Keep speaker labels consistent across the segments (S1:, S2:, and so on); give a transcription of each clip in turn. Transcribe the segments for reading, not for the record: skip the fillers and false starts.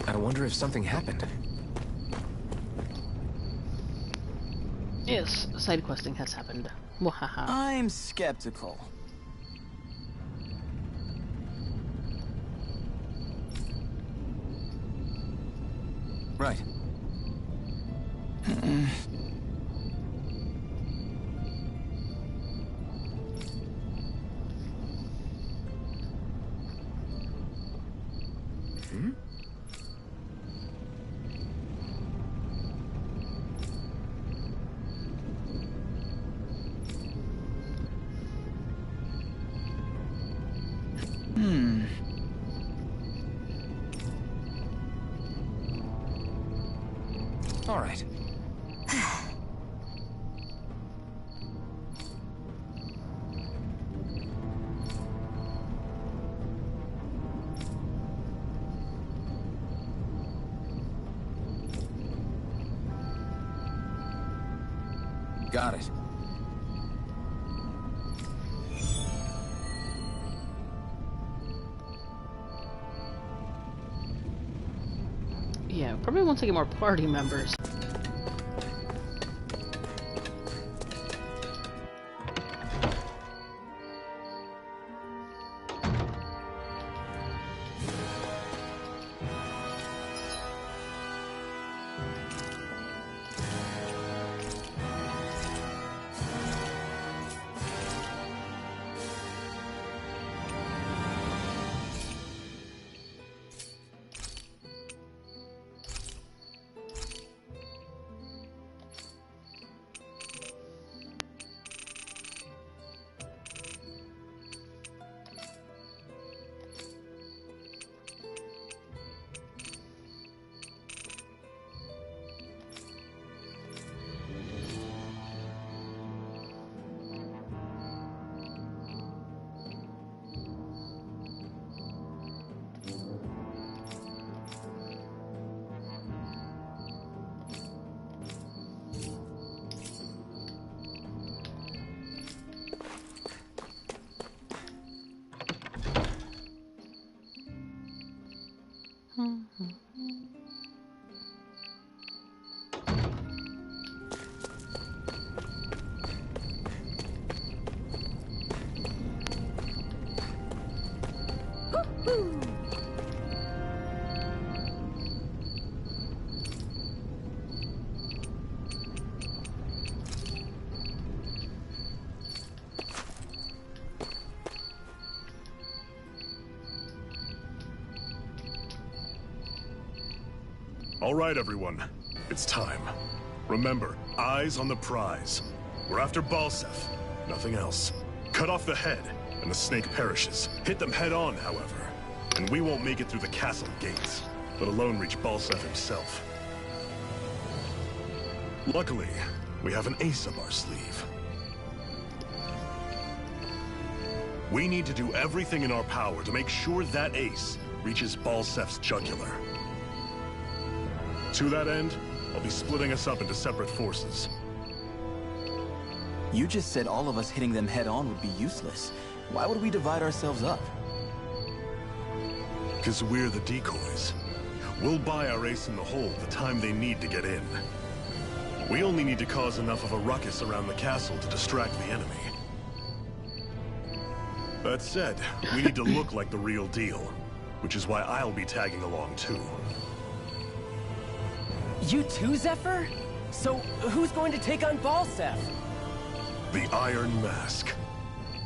S1: I wonder if something happened.
S2: Yes, side questing has happened. Wahaha.
S3: I'm skeptical. Right.
S1: All right.
S3: Got it.
S2: Yeah, probably want to get more party members.
S4: All right, everyone. It's time. Remember, eyes on the prize. We're after Balseph, nothing else. Cut off the head, and the snake perishes. Hit them head on, however, and we won't make it through the castle gates, let alone reach Balseph himself. Luckily, we have an ace up our sleeve. We need to do everything in our power to make sure that ace reaches Balseph's jugular. To that end, I'll be splitting us up into separate forces.
S3: You just said all of us hitting them head-on would be useless. Why would we divide ourselves up?
S4: Because we're the decoys. We'll buy our ace in the hole the time they need to get in. We only need to cause enough of a ruckus around the castle to distract the enemy. That said, we need to look like the real deal, which is why I'll be tagging along too.
S5: You too, Zephyr? So, who's going to take on Balseph?
S4: The Iron Mask.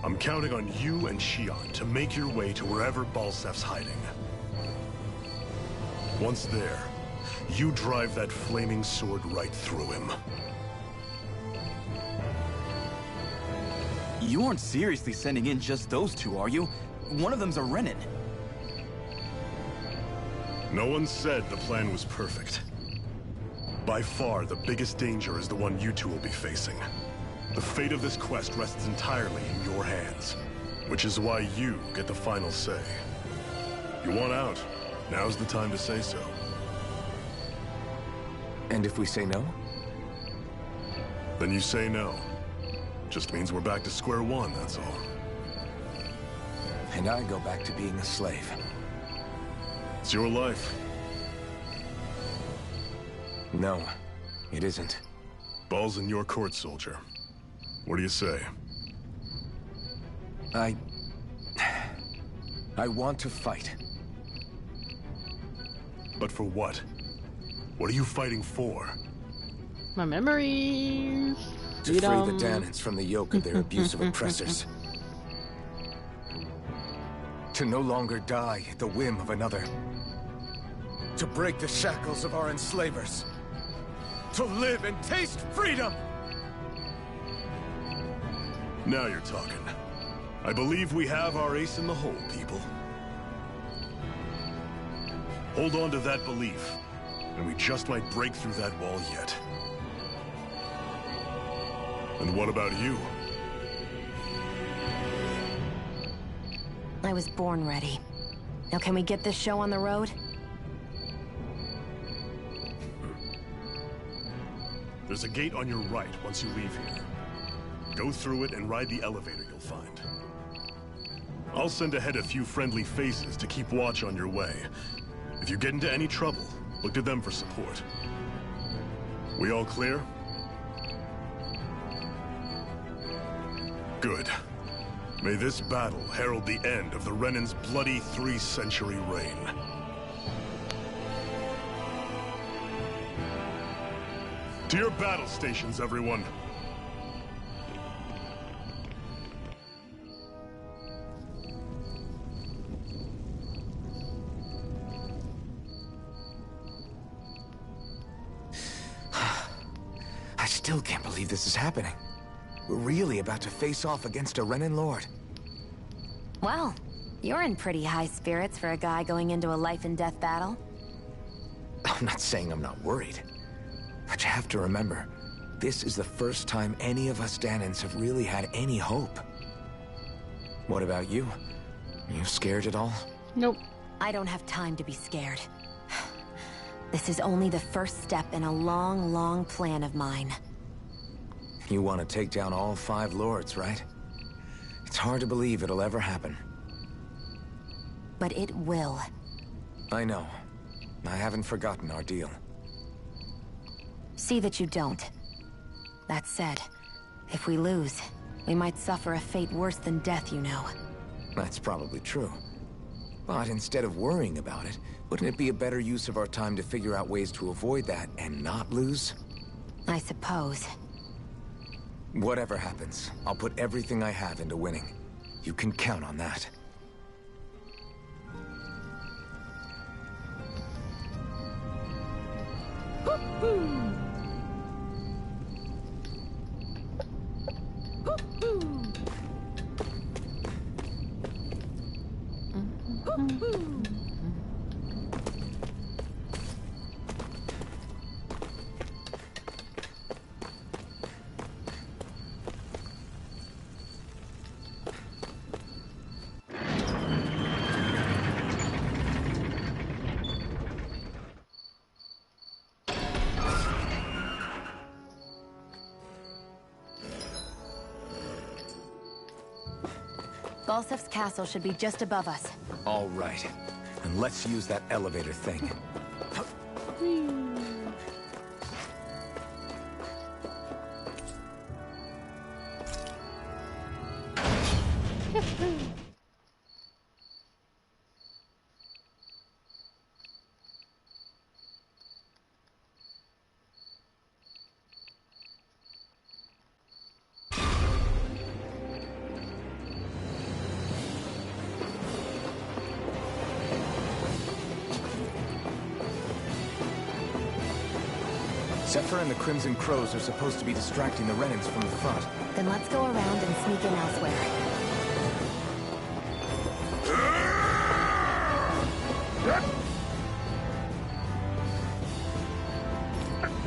S4: I'm counting on you and Xion to make your way to wherever Balseph's hiding. Once there, you drive that flaming sword right through him.
S3: You aren't seriously sending in just those two, are you? One of them's a Renin.
S4: No one said the plan was perfect. By far, the biggest danger is the one you two will be facing. The fate of this quest rests entirely in your hands, which is why you get the final say. You want out? Now's the time to say so.
S1: And if we say no?
S4: Then you say no. Just means we're back to square one, that's all.
S1: And I go back to being a slave.
S4: It's your life.
S1: No, it isn't.
S4: Ball's in your court, soldier. What do you say?
S1: I want to fight.
S4: But for what? What are you fighting for?
S2: My memories.
S1: To free the Dahnans from the yoke of their abusive oppressors. To no longer die at the whim of another. To break the shackles of our enslavers. To live and taste freedom!
S4: Now you're talking. I believe we have our ace in the hole, people. Hold on to that belief, and we just might break through that wall yet. And what about you?
S6: I was born ready. Now can we get this show on the road?
S4: There's a gate on your right once you leave here. Go through it and ride the elevator you'll find. I'll send ahead a few friendly faces to keep watch on your way. If you get into any trouble, look to them for support. We all clear? Good. May this battle herald the end of the Renan's bloody 3-century reign. To your battle stations, everyone!
S1: I still can't believe this is happening. We're really about to face off against a Renan Lord.
S6: Well, you're in pretty high spirits for a guy going into a life-and-death battle.
S1: I'm not saying I'm not worried. But you have to remember, this is the first time any of us Dahnans have really had any hope. What about you? Are you scared at all?
S2: Nope.
S6: I don't have time to be scared. This is only the first step in a long, long plan of mine.
S1: You want to take down all 5 lords, right? It's hard to believe it'll ever happen.
S6: But it will.
S1: I know. I haven't forgotten our deal.
S6: See that you don't. That said, if we lose, we might suffer a fate worse than death, you know.
S1: That's probably true. But instead of worrying about it, wouldn't it be a better use of our time to figure out ways to avoid that and not lose?
S6: I suppose.
S1: Whatever happens, I'll put everything I have into winning. You can count on that.
S6: Balsef's castle should be just above us.
S1: All right. And let's use that elevator thing. Zephyr and the Crimson Crows are supposed to be distracting the Renans from the front.
S6: Then let's go around and sneak in elsewhere.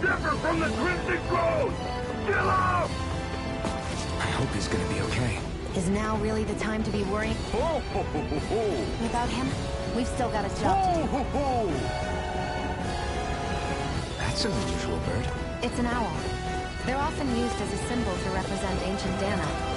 S7: Zephyr from the Crimson Crows! Kill him!
S1: I hope he's gonna be okay.
S6: Is now really the time to be worrying
S7: Ho, ho, ho, ho, ho.
S6: about him? We've still got a job to do.
S4: Ho, ho, ho!
S1: That's an unusual bird.
S6: It's an owl. They're often used as a symbol to represent ancient Dana.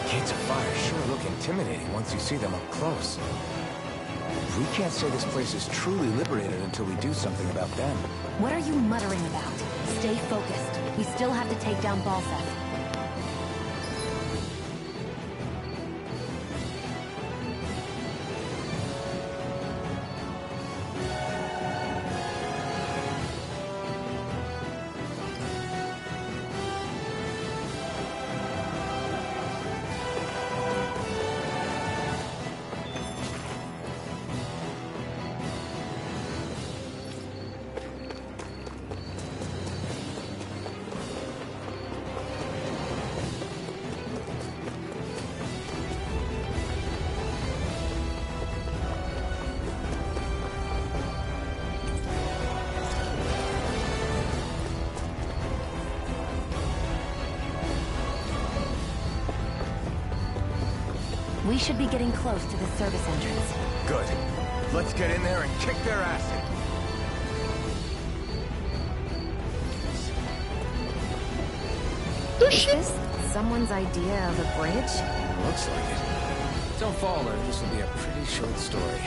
S1: Gates of fire sure look intimidating once you see them up close. We can't say this place is truly liberated until we do something about them.
S6: What are you muttering about? Stay focused. We still have to take down Balseth. We should be getting close to the service entrance.
S1: Good. Let's get in there and kick their ass in.
S6: Is this someone's idea of a bridge?
S1: Looks like it. Don't fall or this will be a pretty short story.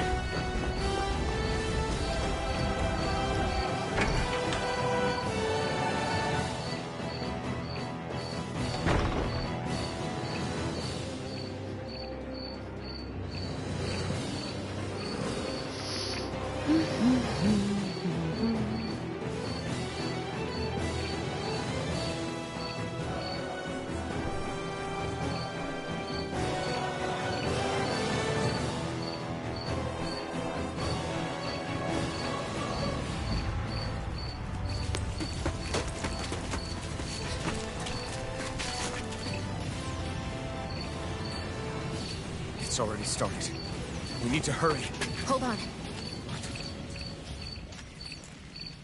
S1: It's already started. We need to hurry.
S6: Hold on.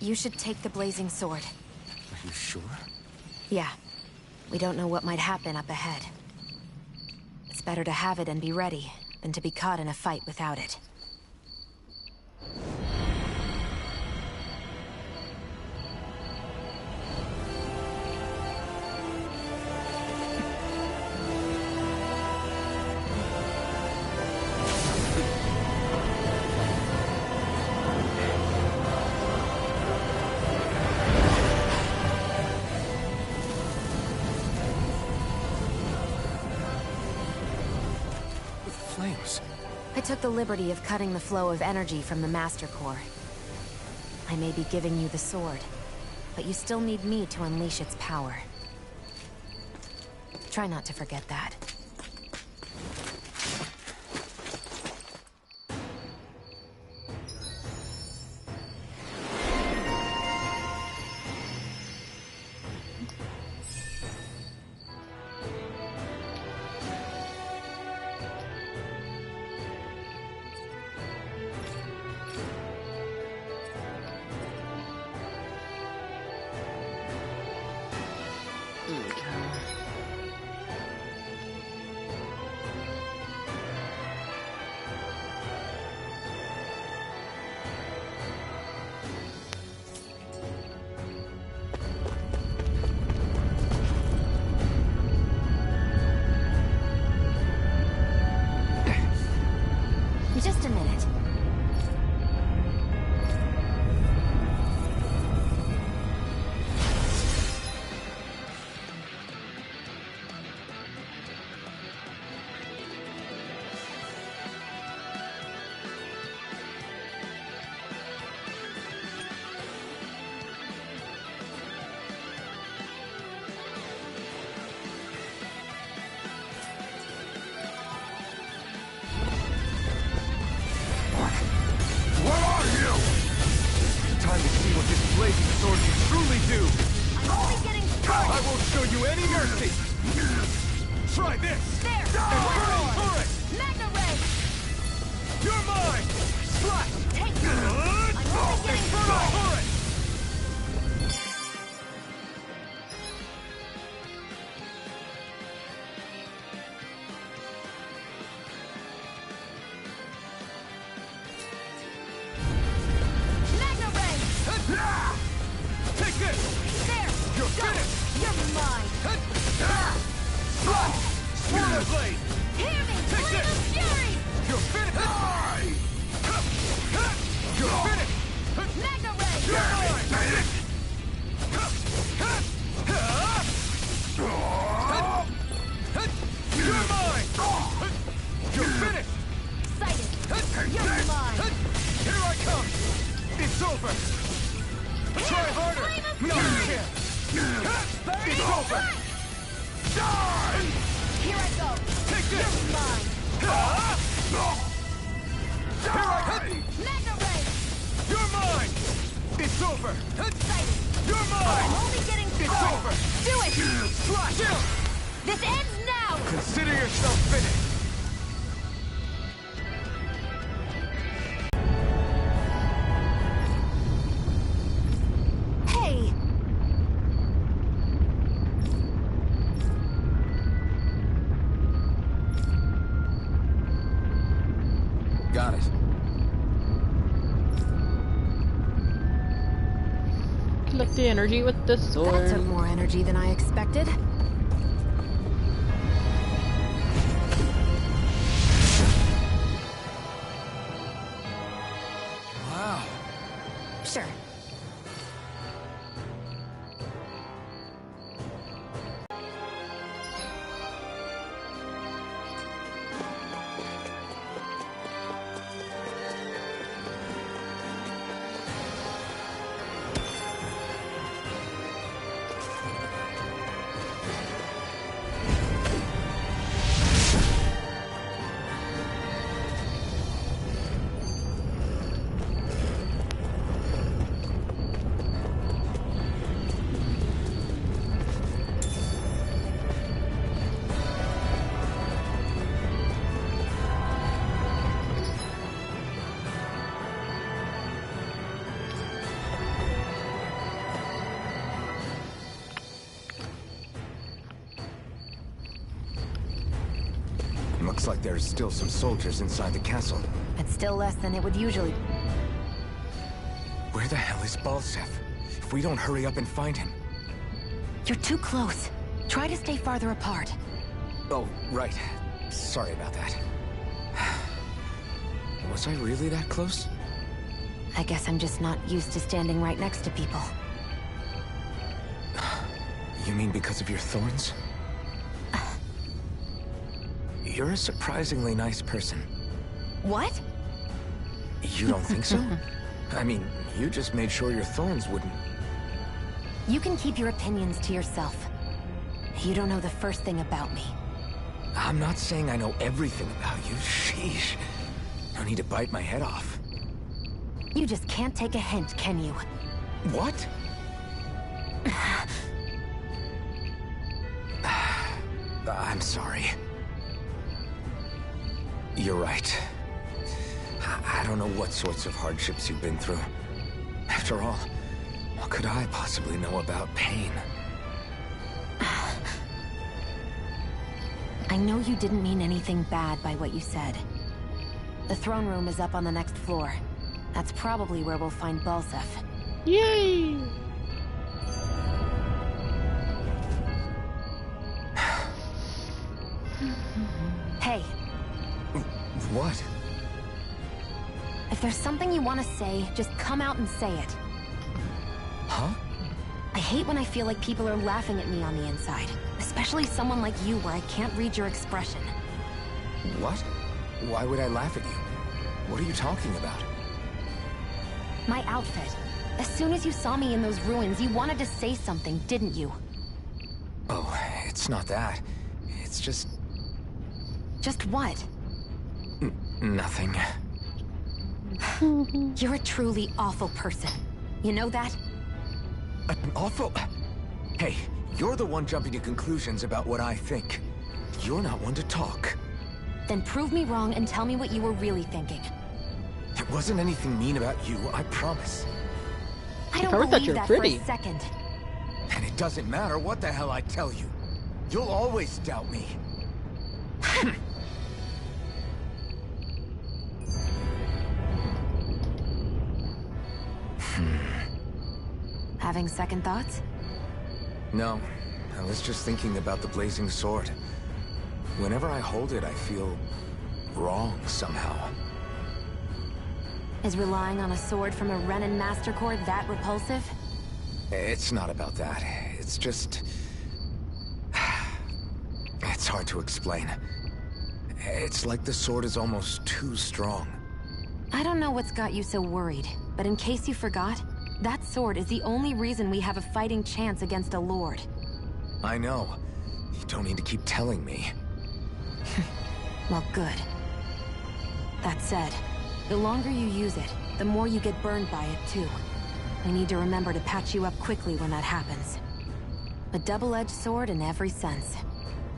S6: You should take the blazing sword.
S1: Are you sure?
S6: Yeah. We don't know what might happen up ahead. It's better to have it and be ready than to be caught in a fight without it.
S1: Flames.
S6: I took the liberty of cutting the flow of energy from the Master Core. I may be giving you the sword, but you still need me to unleash its power. Try not to forget that. Just a minute.
S1: Time to see what this blazing sword can truly do!
S6: I'm only getting
S1: I won't show you any mercy! Try this!
S8: There!
S1: And burn for it!
S8: Magna Ray!
S1: You're mine! Slash!
S8: Take this! I'm only getting started!
S1: For it!
S8: Magna Ray!
S1: Take this!
S8: There!
S1: You're
S8: Go!
S1: finished!
S8: You're mine!
S1: Slash! Sword blade!
S8: Hear me!
S1: Take
S8: Flame
S1: this!
S8: of Fury!
S1: You're finished! You're finished!
S8: Magna Ray!
S1: You're mine! You're mine! You're finished!
S8: Excited! You're mine!
S1: Here I come! It's over! Try harder!
S8: Flame of
S1: No, you
S8: Fury!
S1: can't! It's over! Die!
S8: Here I go!
S1: Take this!
S8: You're mine!
S1: Here I come!
S8: Magna Ray!
S1: You're mine! It's over!
S8: Excited!
S1: You're
S8: I'm
S1: mine!
S8: only getting
S1: It's
S8: started!
S1: over!
S8: Do it!
S1: Slash!
S8: This ends now!
S1: Consider yourself finished!
S6: Hey!
S3: Got it.
S2: Collect the energy with the
S6: That
S2: sword.
S6: took more energy than I expected.
S3: Wow.
S6: Sure.
S1: Looks like there's still some soldiers inside the castle.
S6: It's still less than it would usually.
S1: Where the hell is Balsef? If we don't hurry up and find him...
S6: You're too close. Try to stay farther apart.
S1: Oh, right. Sorry about that. Was I really that close?
S6: I guess I'm just not used to standing right next to people.
S1: You mean because of your thorns? You're a surprisingly nice person.
S6: What?
S1: You don't think so? I mean, you just made sure your thorns wouldn't...
S6: You can keep your opinions to yourself. You don't know the first thing about me.
S1: I'm not saying I know everything about you. Sheesh. No need to bite my head off.
S6: You just can't take a hint, can you?
S1: What? I'm sorry. You're right. I don't know what sorts of hardships you've been through. After all, what could I possibly know about pain?
S6: I know you didn't mean anything bad by what you said. The throne room is up on the next floor. That's probably where we'll find Balsef.
S2: Yay!
S6: Hey,
S1: What?
S6: if there's something you want to say, just come out and say it.
S1: Huh?
S6: I hate when I feel like people are laughing at me on the inside. Especially someone like you where I can't read your expression.
S1: What? Why would I laugh at you? What are you talking about?
S6: My outfit. As soon as you saw me in those ruins, you wanted to say something, didn't you?
S1: Oh, it's not that. It's just...
S6: Just what?
S1: nothing.
S6: You're a truly awful person. You know that?
S1: An awful... Hey, You're the one jumping to conclusions about what I think. You're not one to talk.
S6: Then prove me wrong and tell me what you were really thinking.
S1: It wasn't anything mean about you, I promise.
S6: I don't
S2: Never thought
S6: believe
S2: you were
S6: that
S2: pretty.
S6: for a second.
S1: And it doesn't matter what the hell I tell you. You'll always doubt me.
S6: Having second thoughts?
S1: No, I was just thinking about the blazing sword. Whenever I hold it, I feel wrong somehow.
S6: Is relying on a sword from a Renan Master Core that repulsive?
S1: It's not about that. It's just... It's hard to explain. It's like the sword is almost too strong.
S6: I don't know what's got you so worried, but in case you forgot, that sword is the only reason we have a fighting chance against a lord.
S1: I know. You don't need to keep telling me.
S6: Well, good. That said, the longer you use it, the more you get burned by it, too. We need to remember to patch you up quickly when that happens. A double-edged sword in every sense.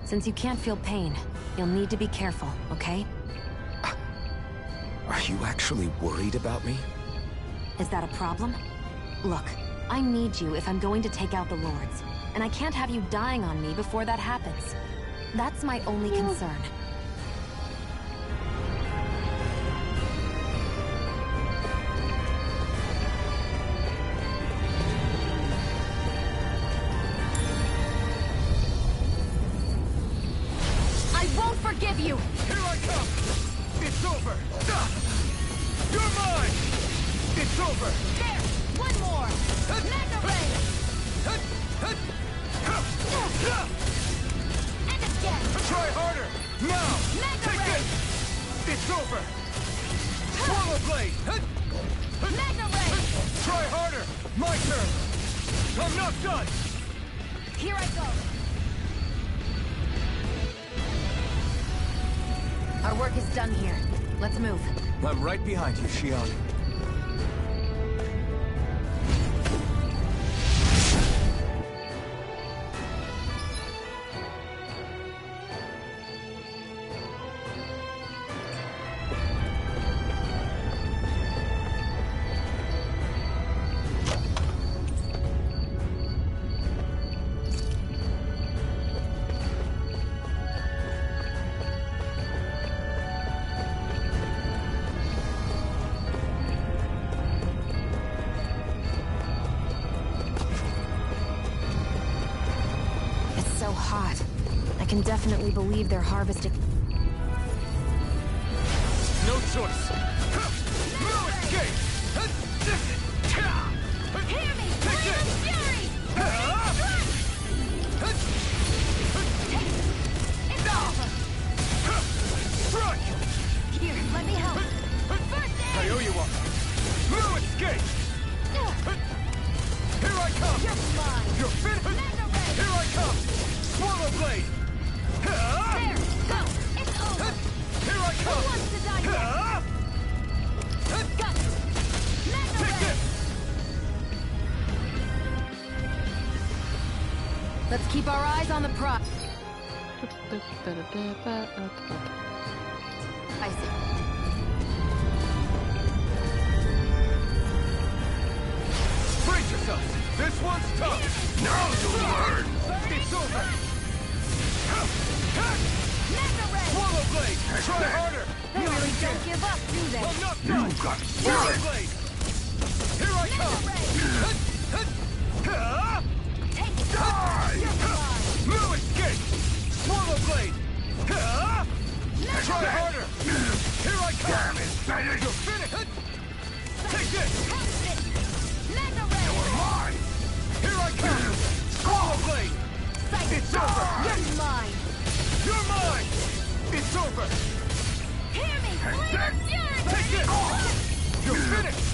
S6: Since you can't feel pain, you'll need to be careful, okay?
S1: Are you actually worried about me?
S6: Is that a problem? Look, I need you if I'm going to take out the lords, and I can't have you dying on me before that happens. That's my only concern.
S8: I won't forgive you!
S7: Here I come! It's over! Stop! You're mine! It's over!
S8: There! One more! Mega Ray! And again!
S7: Try harder! Now!
S8: Mega
S7: Take
S8: Ray!
S7: this! It's over! Swallow Blade!
S8: Mega Ray!
S7: Try harder! My turn! I'm not done!
S8: Here I go!
S6: Our work is done here. Let's move.
S1: I'm right behind you, Shion.
S6: So hot. I can definitely believe they're harvesting.
S7: No choice! No escape!
S8: Hear me! Flame of Fury! It's over!
S7: Strike!
S8: Here, let me help! First
S7: I
S8: aid!
S7: owe you one! No escape! Here I come!
S8: You're mine!
S7: You're finished!
S8: Mega Ray!
S7: Here I come! Swallow Blade!
S8: There! Go! It's over!
S7: Here I
S8: Who
S7: come!
S8: wants to die next? Got it! Mega
S7: Take
S8: Ray!
S7: this!
S6: Let's keep our eyes on the prize. I see.
S7: Brace yourself! This one's tough! Now you learn! It's over!
S8: Mega Ray!
S7: Swallow Blade! Try harder!
S8: They really don't give up, do they?
S7: I'm not done! You got Swallow Blade! Here I come!
S8: Take it!
S7: Die!
S8: You're mine!
S7: No escape! Swallow Blade!
S8: Mega
S7: Try
S8: Ray!
S7: harder! Here I come! Damn it! You're finished! Take this!
S8: Post it! Mega Ray!
S7: Mine! Here I come! Swallow Blade!
S8: Sight it!
S7: It's over!
S8: You're mine!
S7: You're mine! It's over!
S8: Hear me! Flame of Fury!
S7: Take this! You're finished!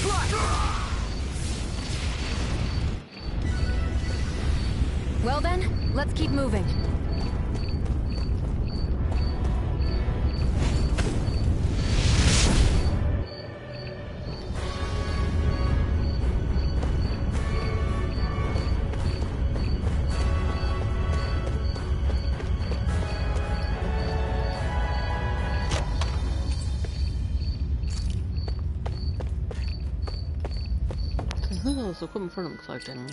S7: Fly!
S6: Well then, let's keep moving.
S2: Oh, this equipment for them collecting.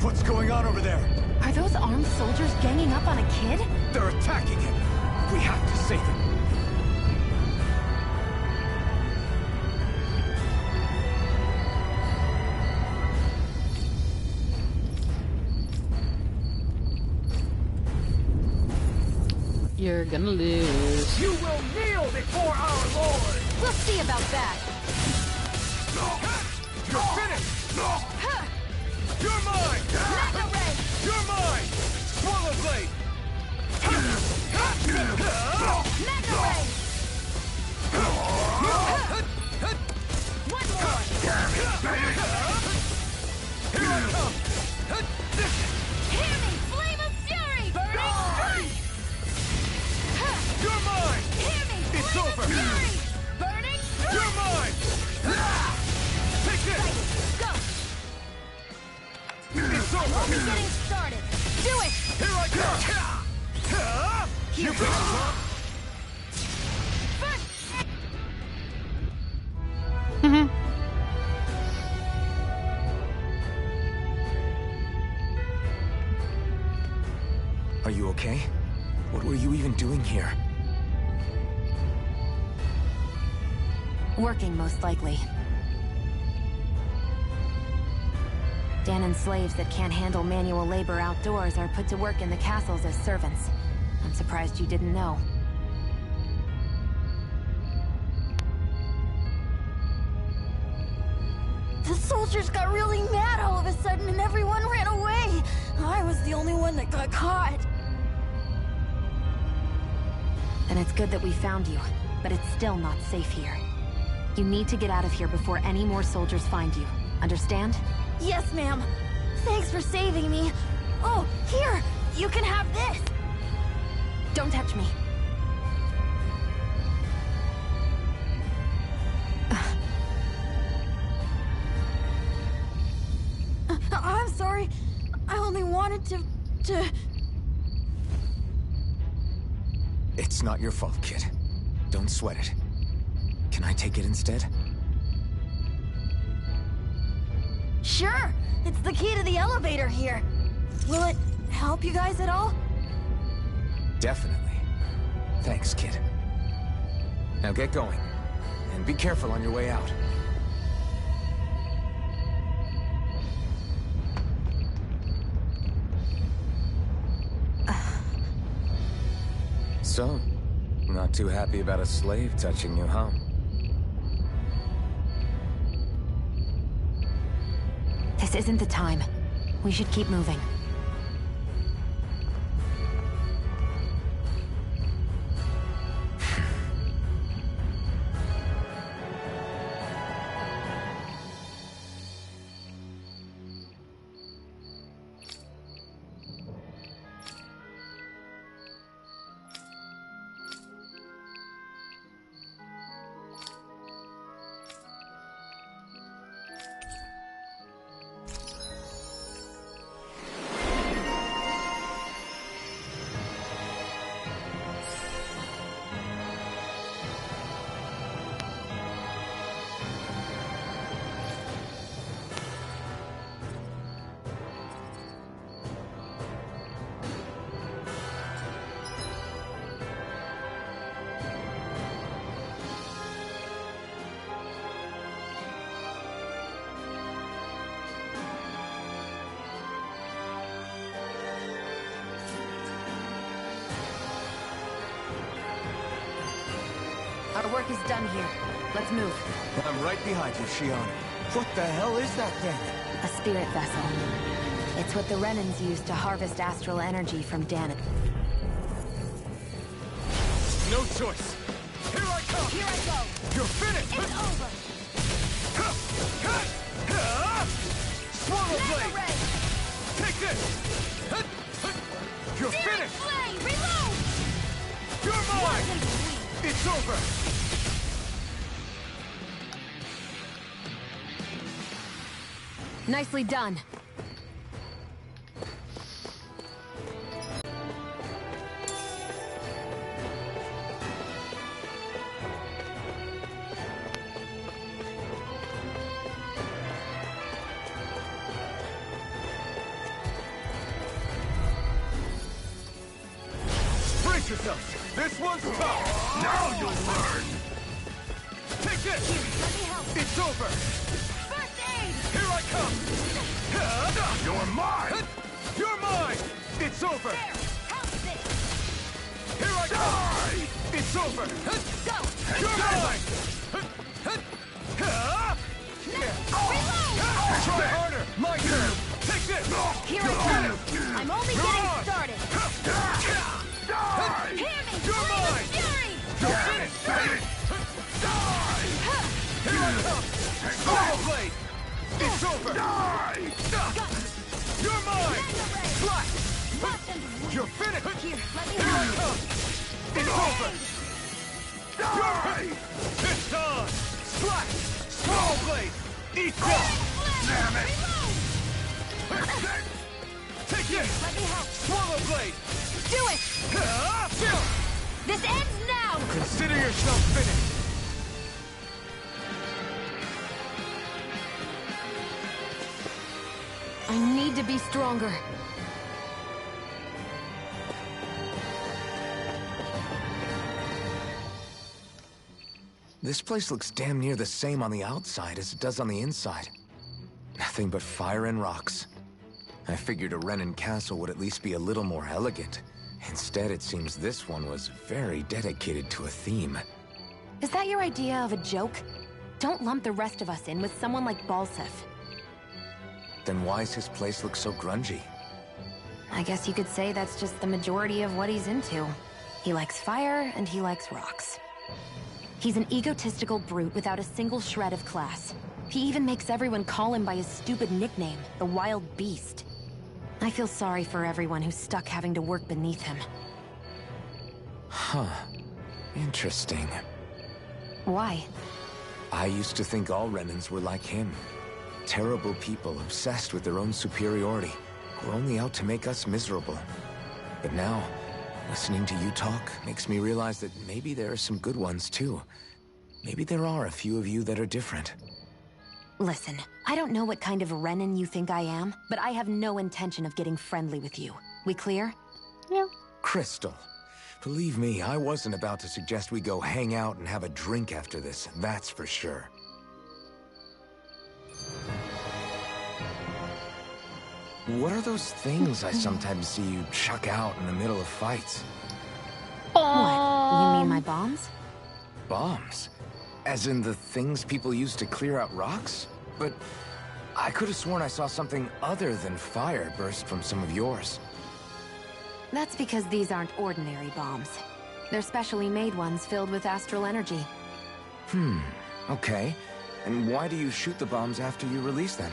S7: What's going on over there?
S6: Are those armed soldiers ganging up on a kid?
S7: They're attacking him. We have to save him.
S2: You're gonna lose.
S7: You will kneel before our Lord!
S8: We'll see about that.
S7: You're finished! You're mine!
S8: Mega Ray!
S7: You're mine! Swallow Blade!
S8: Mega Ray! One more!
S7: Here I come!
S8: Hear me! Flame of Fury! Burning Strike!
S7: You're mine!
S8: Hear me!
S7: It's
S8: Flame
S7: over!
S8: of Fury! Burning Strike!
S7: You're mine! Take this!
S8: Go!
S7: It's over!
S8: Only getting started! Do it!
S7: Here I come! You bring us up!
S8: First!
S1: Are you okay? What were you even doing here?
S6: Working, most likely. Danan's slaves that can't handle manual labor outdoors are put to work in the castles as servants. I'm surprised you didn't know.
S8: The soldiers got really mad all of a sudden and everyone ran away. I was the only one that got caught.
S6: And it's good that we found you, but it's still not safe here. You need to get out of here before any more soldiers find you. Understand?
S8: Yes, ma'am. Thanks for saving me. Oh, here! You can have this!
S6: Don't touch me.
S8: I'm sorry. I only wanted to...
S1: It's not your fault, kid. Don't sweat it. Can I take it instead?
S8: Sure! It's the key to the elevator here. Will it help you guys at all?
S1: Definitely. Thanks, kid. Now get going. And be careful on your way out. So, not too happy about a slave touching you, huh?
S6: This isn't the time. We should keep moving. Our work is done here. Let's move.
S3: I'm right behind you, Shion.
S1: What the hell is that thing?
S6: A spirit vessel. It's what the Renans use to harvest astral energy from Danon.
S7: No choice. Here I come.
S8: Here I go.
S7: You're finished.
S8: It's over.
S7: Swallow
S8: Mega
S7: blade.
S8: ray.
S7: Take this. You're
S8: Searing
S7: finished.
S8: flame. Reload.
S7: You're mine. It's over.
S6: Nicely done.
S7: Brace yourself. This one's tough. Now you'll learn. Take this.
S8: Let me help.
S7: It's over.
S8: First aid.
S7: Here I come. You're mine. You're mine. It's over.
S8: There. Help this.
S7: Here I come. It's over.
S8: Go.
S7: You're mine.
S8: Reload.
S7: Try harder. My turn. Take this.
S8: Here I come. I'm only
S7: You're
S8: getting
S7: on.
S8: started. Hear me.
S7: You're
S8: Flame of
S7: mine.
S8: fury.
S7: You're finished. Here I come. Swallow blade. It's over. You're mine.
S8: Mega ray.
S7: Flash.
S8: Watch and
S7: You're finished.
S8: Here. Let me
S7: Here I
S8: help.
S7: come. It's over. You're it's on. Slash. Swallow blade. Eat this.
S8: Damn it.
S7: Take this.
S8: Let me help.
S7: Swallow blade.
S8: Do it.
S7: Chill.
S8: This ends now.
S7: Consider yourself finished.
S6: I need to be stronger.
S1: This place looks damn near the same on the outside as it does on the inside. Nothing but fire and rocks. I figured a Renan castle would at least be a little more elegant. Instead, it seems this one was very dedicated to a theme.
S6: Is that your idea of a joke? Don't lump the rest of us in with someone like Balsef.
S1: Then why's his place look so grungy?
S6: I guess you could say that's just the majority of what he's into. He likes fire and he likes rocks. He's an egotistical brute without a single shred of class. He even makes everyone call him by his stupid nickname, the Wild Beast. I feel sorry for everyone who's stuck having to work beneath him.
S1: Huh. Interesting.
S6: Why?
S1: I used to think all Renans were like him. Terrible people obsessed with their own superiority, who are only out to make us miserable. But now, listening to you talk makes me realize that maybe there are some good ones too. Maybe there are a few of you that are different.
S6: Listen, I don't know what kind of Renan you think I am, but I have no intention of getting friendly with you. We clear?
S2: Yeah.
S1: Crystal, believe me, I wasn't about to suggest we go hang out and have a drink after this, that's for sure. What are those things I sometimes see you chuck out in the middle of fights?
S6: What? You mean my bombs?
S1: Bombs? As in the things people use to clear out rocks? But I could have sworn I saw something other than fire burst from some of yours.
S6: That's because these aren't ordinary bombs. They're specially made ones filled with astral energy.
S1: Okay. And why do you shoot the bombs after you release them?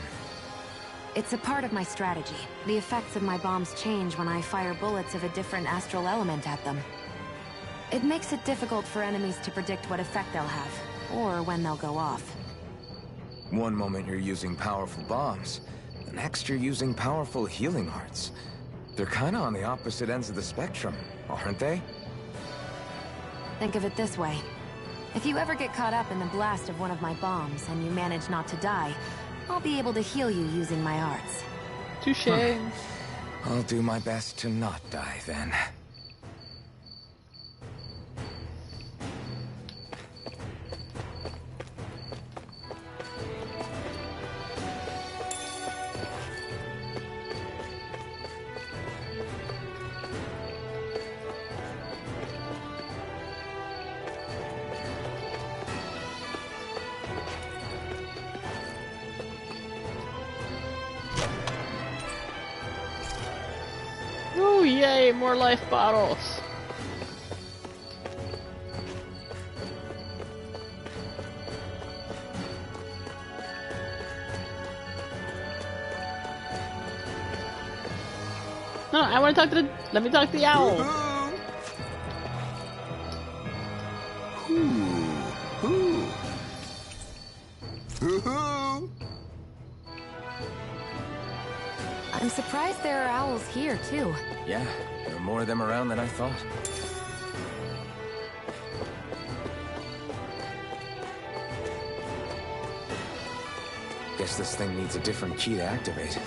S6: It's a part of my strategy. The effects of my bombs change when I fire bullets of a different astral element at them. It makes it difficult for enemies to predict what effect they'll have, or when they'll go off.
S1: One moment you're using powerful bombs, the next you're using powerful healing arts. They're kinda on the opposite ends of the spectrum, aren't they?
S6: Think of it this way. If you ever get caught up in the blast of one of my bombs and you manage not to die, I'll be able to heal you using my arts.
S2: Touche.
S1: I'll do my best to not die then.
S2: Yay, more life bottles. No, I want to talk to the. Let me talk to the owl.
S6: I'm surprised there are owls here, too.
S5: Yeah, there are more of them around than I thought.
S1: Guess this thing needs a different key to activate.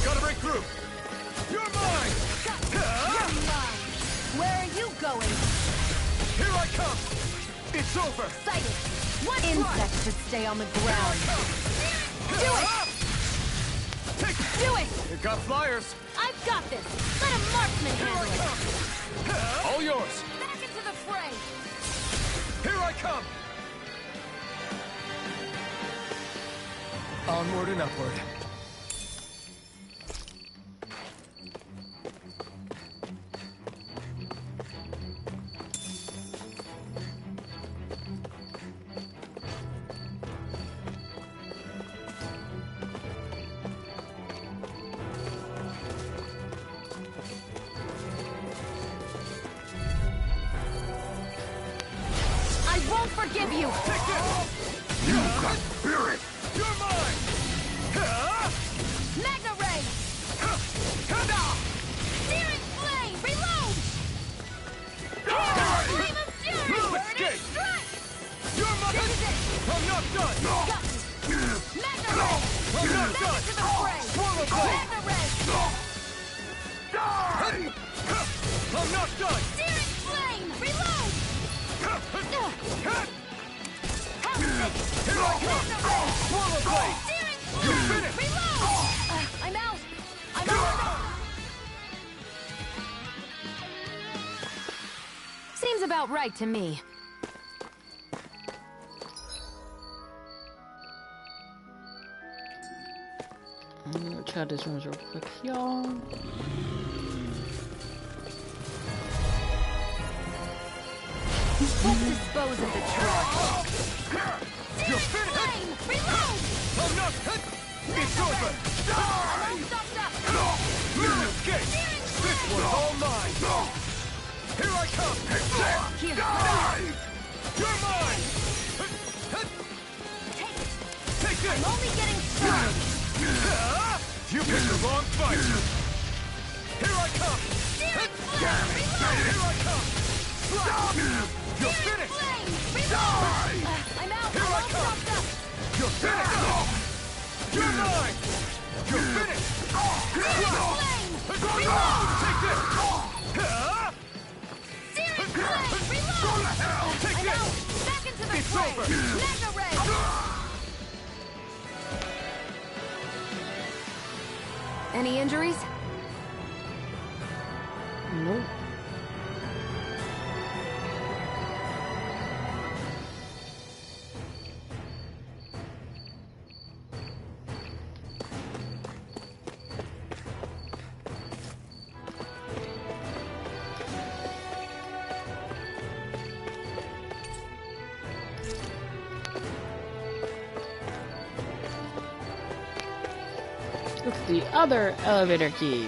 S7: Gotta break through! You're mine!
S8: You're mine. Where are you going?
S7: Here I come! It's over!
S8: Excited. What
S6: Insects should stay on the ground.
S8: Do it! Do it!
S7: You got flyers!
S8: I've got this. Let a marksman handle it.
S7: All yours!
S8: Back into the fray.
S7: Here I come! Onward and upward.
S8: I won't forgive you.
S7: Take this! You got spirit! You're mine!
S8: Magna Ray. Searing flame. Reload. Flame of fury.
S7: No
S8: Burning
S7: escape.
S8: strike.
S7: You're mine!
S8: This is it.
S7: I'm not done!
S8: Got me. Magna Ray.
S7: I'm not
S8: Back
S7: done!
S8: into the fray.
S7: Swallow blade!
S8: Magna Ray.
S7: I'm not done!
S8: Searing flame. Reload. How's this?
S7: Here I come!
S8: Magna Ray.
S7: Swallow blade!
S8: Searing
S7: You're
S8: flame.
S7: finished!
S8: Reload. I'm out. I'm out.
S6: Seems about right to me.
S2: I'm gonna check these rooms real quick, y'all.
S6: Let's dispose of the trash.
S7: You're finished!
S8: Flame. Reload.
S7: I'm not... It's over!
S8: I'm all stopped up.
S7: You escape! This one's all mine! Here I come!
S8: Here.
S7: You're mine! Take
S8: I'm
S7: this!
S8: only getting started.
S7: You picked the wrong fight! Here I come!
S8: Searing flame. Reload.
S7: Here I come! You're
S8: Searing
S7: finished!
S8: flame. Reload. I'm out.
S7: Here
S8: I'm
S7: I
S8: all
S7: come.
S8: stopped up.
S7: You're finished! You're mine! You're finished!
S8: Searing flame. Reload.
S7: Take this!
S8: Searing flame. Reload.
S7: Take
S8: I'm
S7: this!
S8: out. Back into the
S7: It's
S8: fray.
S7: over.
S8: Magna Ray.
S6: Any injuries?
S2: Nope. Look at the other elevator key.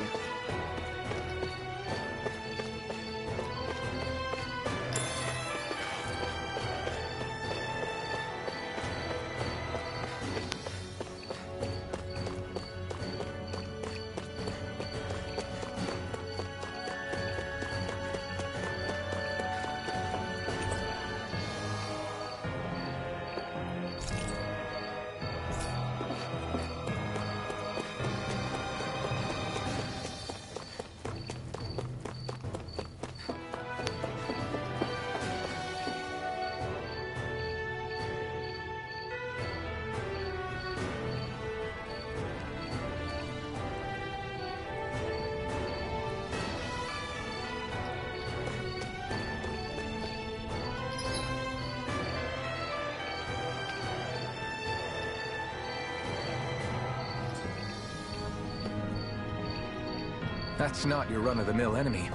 S1: That's not your run-of-the-mill enemy.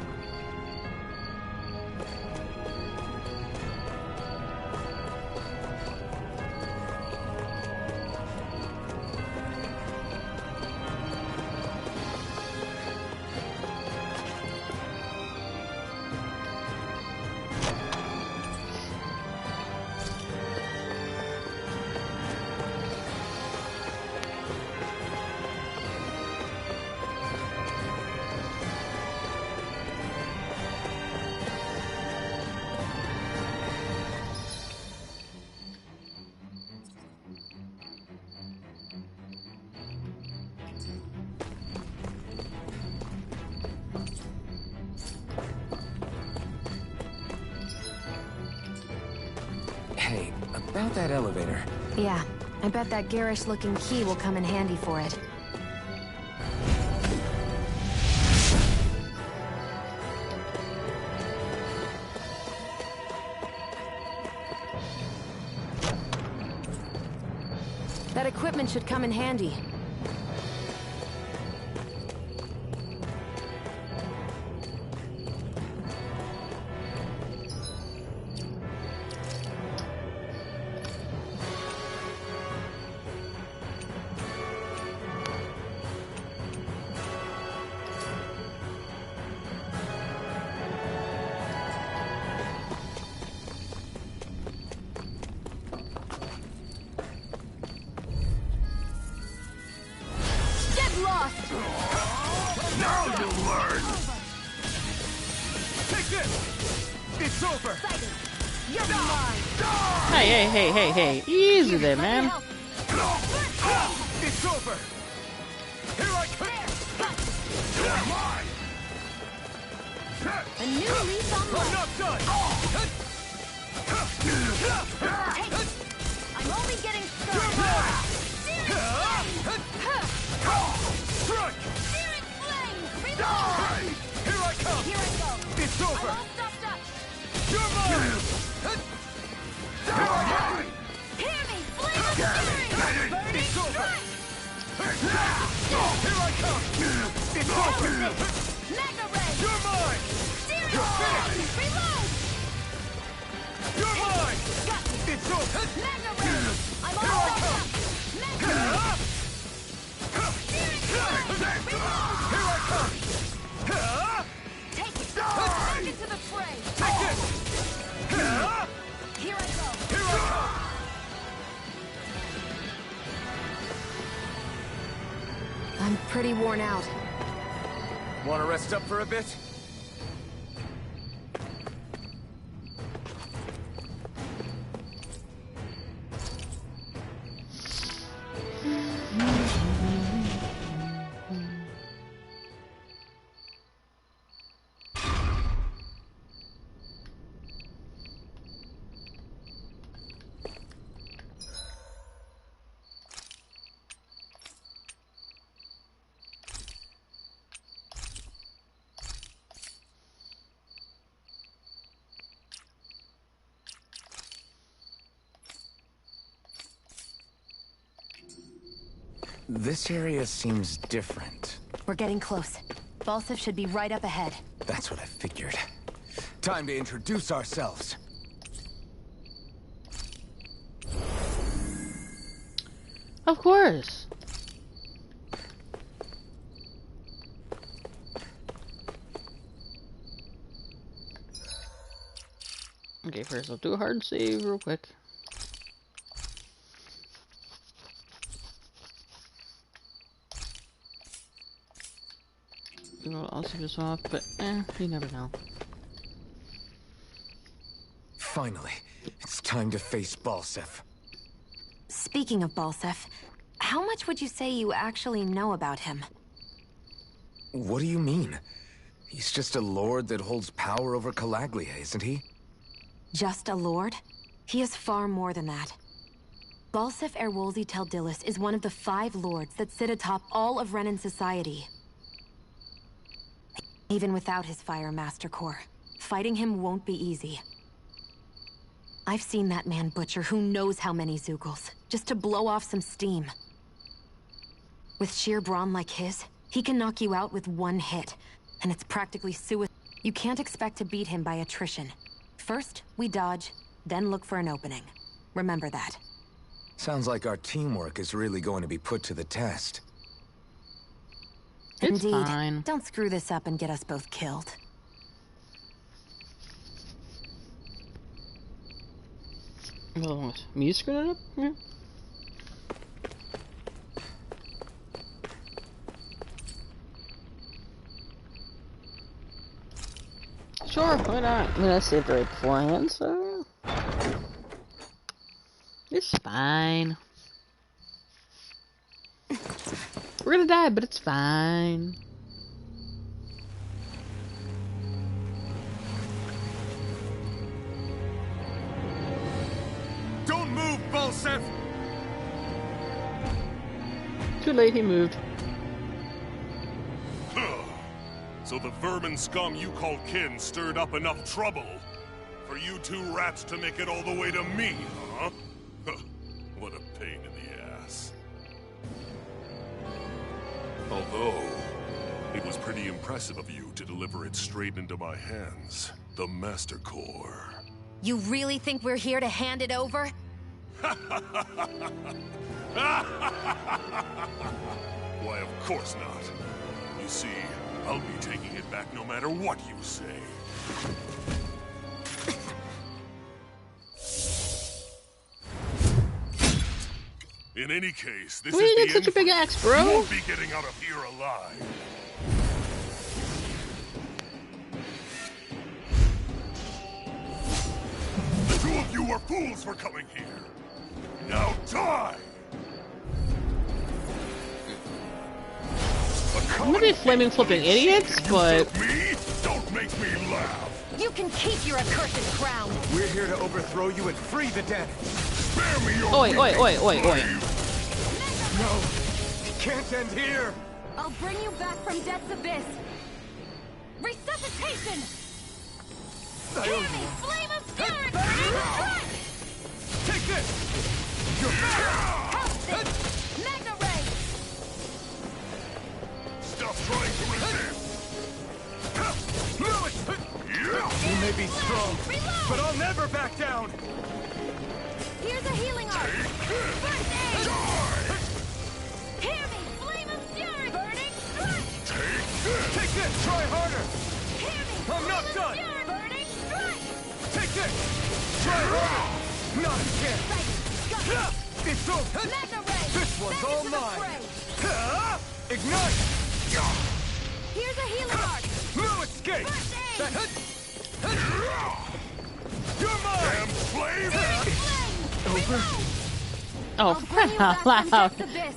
S1: Hey, about that elevator.
S6: Yeah, I bet that garish-looking key will come in handy for it. That equipment should come in handy.
S7: Now you'll learn! Take this! It's over!
S8: You're mine!
S2: Hey, easy there, man.
S7: It's over! Here I come! You're mine!
S8: A new lease on
S7: I'm
S8: life!
S7: not done!
S8: I'm only getting
S7: You're
S8: started!
S7: mine! Strike!
S8: Searing flame! Reload!
S7: Die! Here I come!
S8: Here I go!
S7: It's
S8: I
S7: over!
S8: won't stop touch!
S7: You're mine! Die!
S8: Hear me! Flame of fury! Burning
S7: It's over!
S8: strike!
S7: Here I come! It's over!
S8: Mega ray!
S7: You're mine!
S8: Searing
S7: You're
S8: flame!
S7: finished!
S8: Reload!
S7: You're mine!
S8: Got me!
S7: It's over!
S8: Mega ray! I'm
S7: Here
S8: all
S7: I
S8: stop
S7: come!
S8: touch! Mega ray! Searing flame! Reload!
S7: Here I come!
S8: Take it!
S7: Die!
S8: Back into the fray!
S7: Take this!
S8: Here I go!
S7: Here I come!
S6: I'm pretty worn out.
S5: Want to rest up for a bit?
S1: This area seems different.
S6: We're getting close. Balsif should be right up ahead.
S1: That's what I figured. Time to introduce ourselves.
S2: Of course. Okay, first I'll do a hard save real quick. I'll save this off, but you never know.
S1: Finally, it's time to face Balsif.
S6: Speaking of Balsif, how much would you say you actually know about him?
S1: What do you mean? He's just a lord that holds power over Calaglia, isn't he?
S6: Just a lord? He is far more than that. Balsif Erwolzi Teldilis is one of the 5 lords that sit atop all of Renan society. Even without his Fire Master Core, fighting him won't be easy. I've seen that man butcher who knows how many Zeugles, just to blow off some steam. With sheer brawn like his, He can knock you out with one hit, and it's practically suicide. You can't expect to beat him by attrition. First, we dodge, then look for an opening. Remember that.
S1: Sounds like our teamwork is really going to be put to the test.
S2: It's
S6: Indeed.
S2: fine.
S6: Don't screw this up and get us both killed.
S2: Oh, me screwing it up? Yeah. Sure, why not? I mean, I saved right beforehand, so... It's fine. We're gonna die, but it's fine.
S7: Don't move, Balsef!
S2: Too late, he moved.
S4: So the vermin scum you call kin stirred up enough trouble for you two rats to make it all the way to me, huh? What a pain in the ass. Although, it was pretty impressive of you to deliver it straight into my hands. The Master Core.
S6: You really think we're here to hand it over?
S4: Why, of course not. You see, I'll be taking it back no matter what you say. In any case, this
S2: Why
S4: is
S2: you
S4: the
S2: get such a big axe, bro?
S4: You won't be getting out of here alive. The two of you are fools for coming here. Now die!
S2: I'm gonna be flaming flipping idiots, but...
S4: Me? Don't make me laugh.
S6: You can keep your accursed crown.
S7: We're here to overthrow you and free the dead.
S4: Spare me your
S2: Oi, oi, oi, oi, oi.
S7: No, can't end here.
S6: I'll bring you back from Death's Abyss. Resuscitation! Hear me, flame of fury!
S7: Take this! You're
S6: Magna Ray!
S4: Stop trying to resist.
S7: You may be strong, but I'll never back down.
S6: Here's a healing art! First aid! Hear me, flame of fury! Burning strike!
S7: Take this! Try harder!
S6: Hear me,
S7: I'm not
S6: flame of
S7: done.
S6: fury! Burning strike!
S7: Take this! Try harder! Not again! It's over!
S6: Magna Ray!
S7: This one's
S6: Back
S7: all
S6: into the
S7: mine!
S6: fray.
S7: Ignite!
S6: Here's a healing art!
S7: No escape!
S6: First aid!
S7: You're mine!
S4: Damn slave!
S7: Over?
S2: Oh,
S6: I'll bring you back from
S2: loud.
S6: Death's Abyss!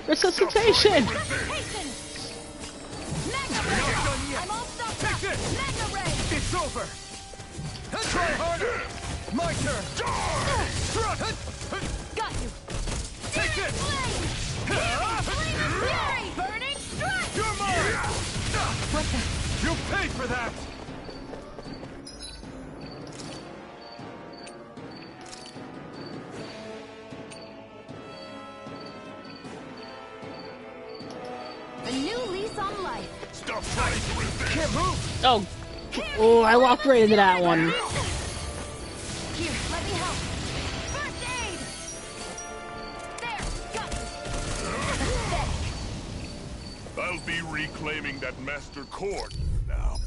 S2: Resuscitation!
S6: Resuscitation! Magna
S7: Not
S6: Ray!
S7: done yet!
S6: I'm all stopped
S7: Take
S6: up!
S7: this!
S6: Magna Ray!
S7: It's over! Try harder! My turn! Thrust!
S6: Got you!
S7: Take this!
S6: Flame! Flame of fury! Burning strike!
S7: You're mine!
S6: What the?
S7: You paid for that!
S6: A new lease on life.
S4: Stop trying to resist.
S7: Can't move!
S2: Oh. Oh, I walked right into that one.
S6: Here, let me help. First aid! There, got you.
S4: I'll be reclaiming that Master Core now.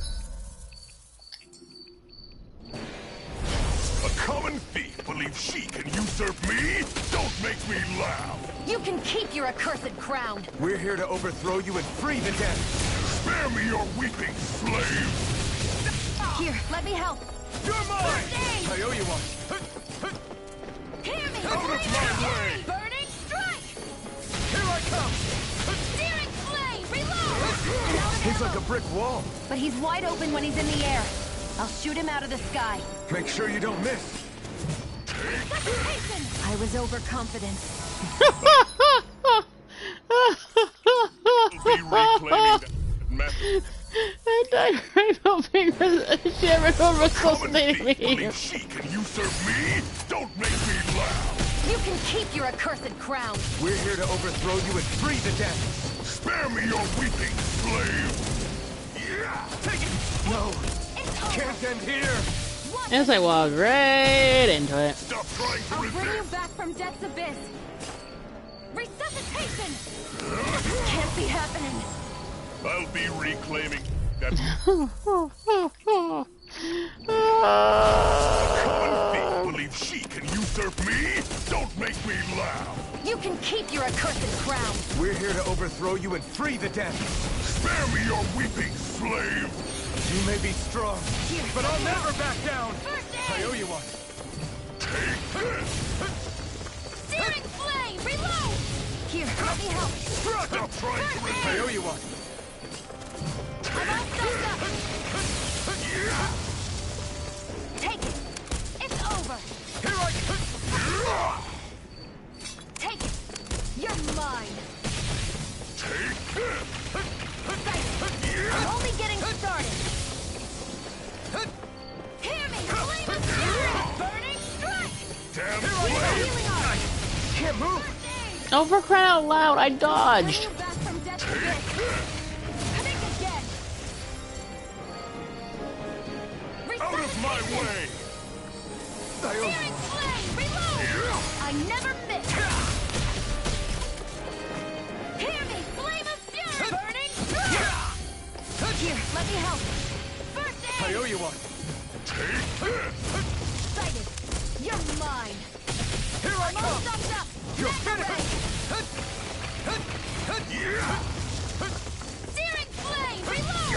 S4: A common thief believes she can usurp me? Don't make me laugh!
S6: You can keep your accursed crown.
S7: We're here to overthrow you and free the dead!
S4: Spare me your weeping, slave!
S6: Here, let me help.
S7: You're mine!
S6: First aid!
S7: I owe you one!
S6: Hear me!
S7: Out of my way!
S6: Burning strike!
S7: Here I come!
S6: Searing flame! Reload!
S7: He's like a brick wall.
S6: But he's wide open when he's in the air. I'll shoot him out of the sky.
S7: Make sure you don't miss.
S6: Resuscitation! I was overconfident.
S4: I'll be reclaiming that Master
S2: I died right hoping Sharon
S4: Common
S2: resuscitating
S4: thief
S2: me.
S4: believes she can usurp me? Don't make me laugh!
S6: You can keep your accursed crown.
S7: We're here to overthrow you and free the dead. Spare me your weeping, slave! Yeah! Take it! No! Can't end here!
S2: It's like walk right into it.
S7: Stop trying to
S6: I'll bring you
S7: resist!
S6: back from Death's Abyss. Resuscitation! Can't be happening.
S7: I'll be reclaiming that common thief believes she can usurp me? Don't make me laugh!
S6: You can keep your accursed crown.
S7: We're here to overthrow you and free the dead. Spare me your weeping, slave! You may be strong, but I'll never back down! I owe you one. Take this!
S6: Searing flame! Reload! Here, let me help.
S7: Stop trying to resist! I owe you one.
S6: I'm all stuffed up. Take it. It's over.
S7: Here I come!
S6: Take it. You're mine.
S7: Take this!
S6: I'm only getting started. Hear me! Flame of fury! Burning strike!
S7: Damn
S6: Healing
S7: slave!
S6: arm!
S7: Can't move!
S6: First aid!
S2: Oh, for crying out loud, I
S6: Bring
S2: dodged.
S6: you back from Death's Abyss. Think again.
S7: Out of my way!
S6: Searing flame! Reload! I never miss! Hear me! Flame of fury! Burning strike! Here, let me help. First
S7: I
S6: aid!
S7: owe you one. Take this!
S6: Excited! You're mine!
S7: Here I
S6: I'm all
S7: come!
S6: stuffed up!
S7: You're
S6: Mega
S7: finished!
S6: Searing flame! Reload!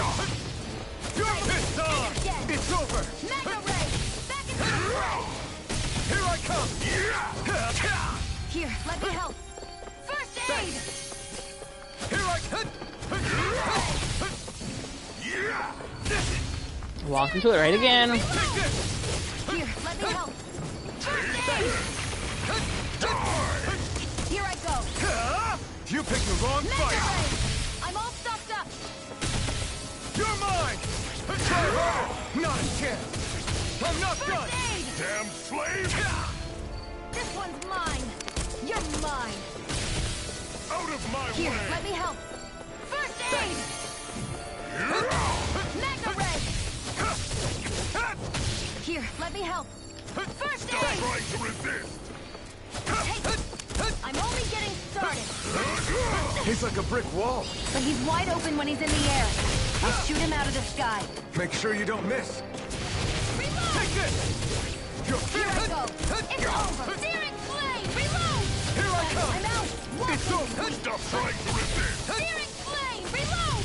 S7: You're pissed on!
S6: Again!
S7: It's over!
S6: Mega ray! Back into the fray!
S7: Here I come!
S6: Here, let me help. First aid!
S7: Here I come!
S2: Walk into it right again.
S7: Take this!
S6: Here, let me help. First aid! Here I go.
S7: You picked the wrong
S6: Mega
S7: fight!
S6: ray! I'm all stuffed up.
S7: You're mine! Try harder! Not a chance! I'm not done!
S6: First aid!
S7: Damn slave!
S6: This one's mine. You're mine.
S7: Out of my
S6: Here,
S7: way!
S6: let me help. First aid! Mega ray! Here, let me help. First
S7: Stop
S6: aid!
S7: trying to resist!
S6: Take it. I'm only getting started.
S7: He's like a brick wall.
S6: But he's wide open when he's in the air. I'll shoot him out of the sky.
S7: Make sure you don't miss.
S6: Reload!
S7: Take this! You're
S6: Here I go. It's over. Searing flame! Reload!
S7: Here I come!
S6: I'm out.
S7: It's over! Stop trying to resist!
S6: Searing flame! Reload!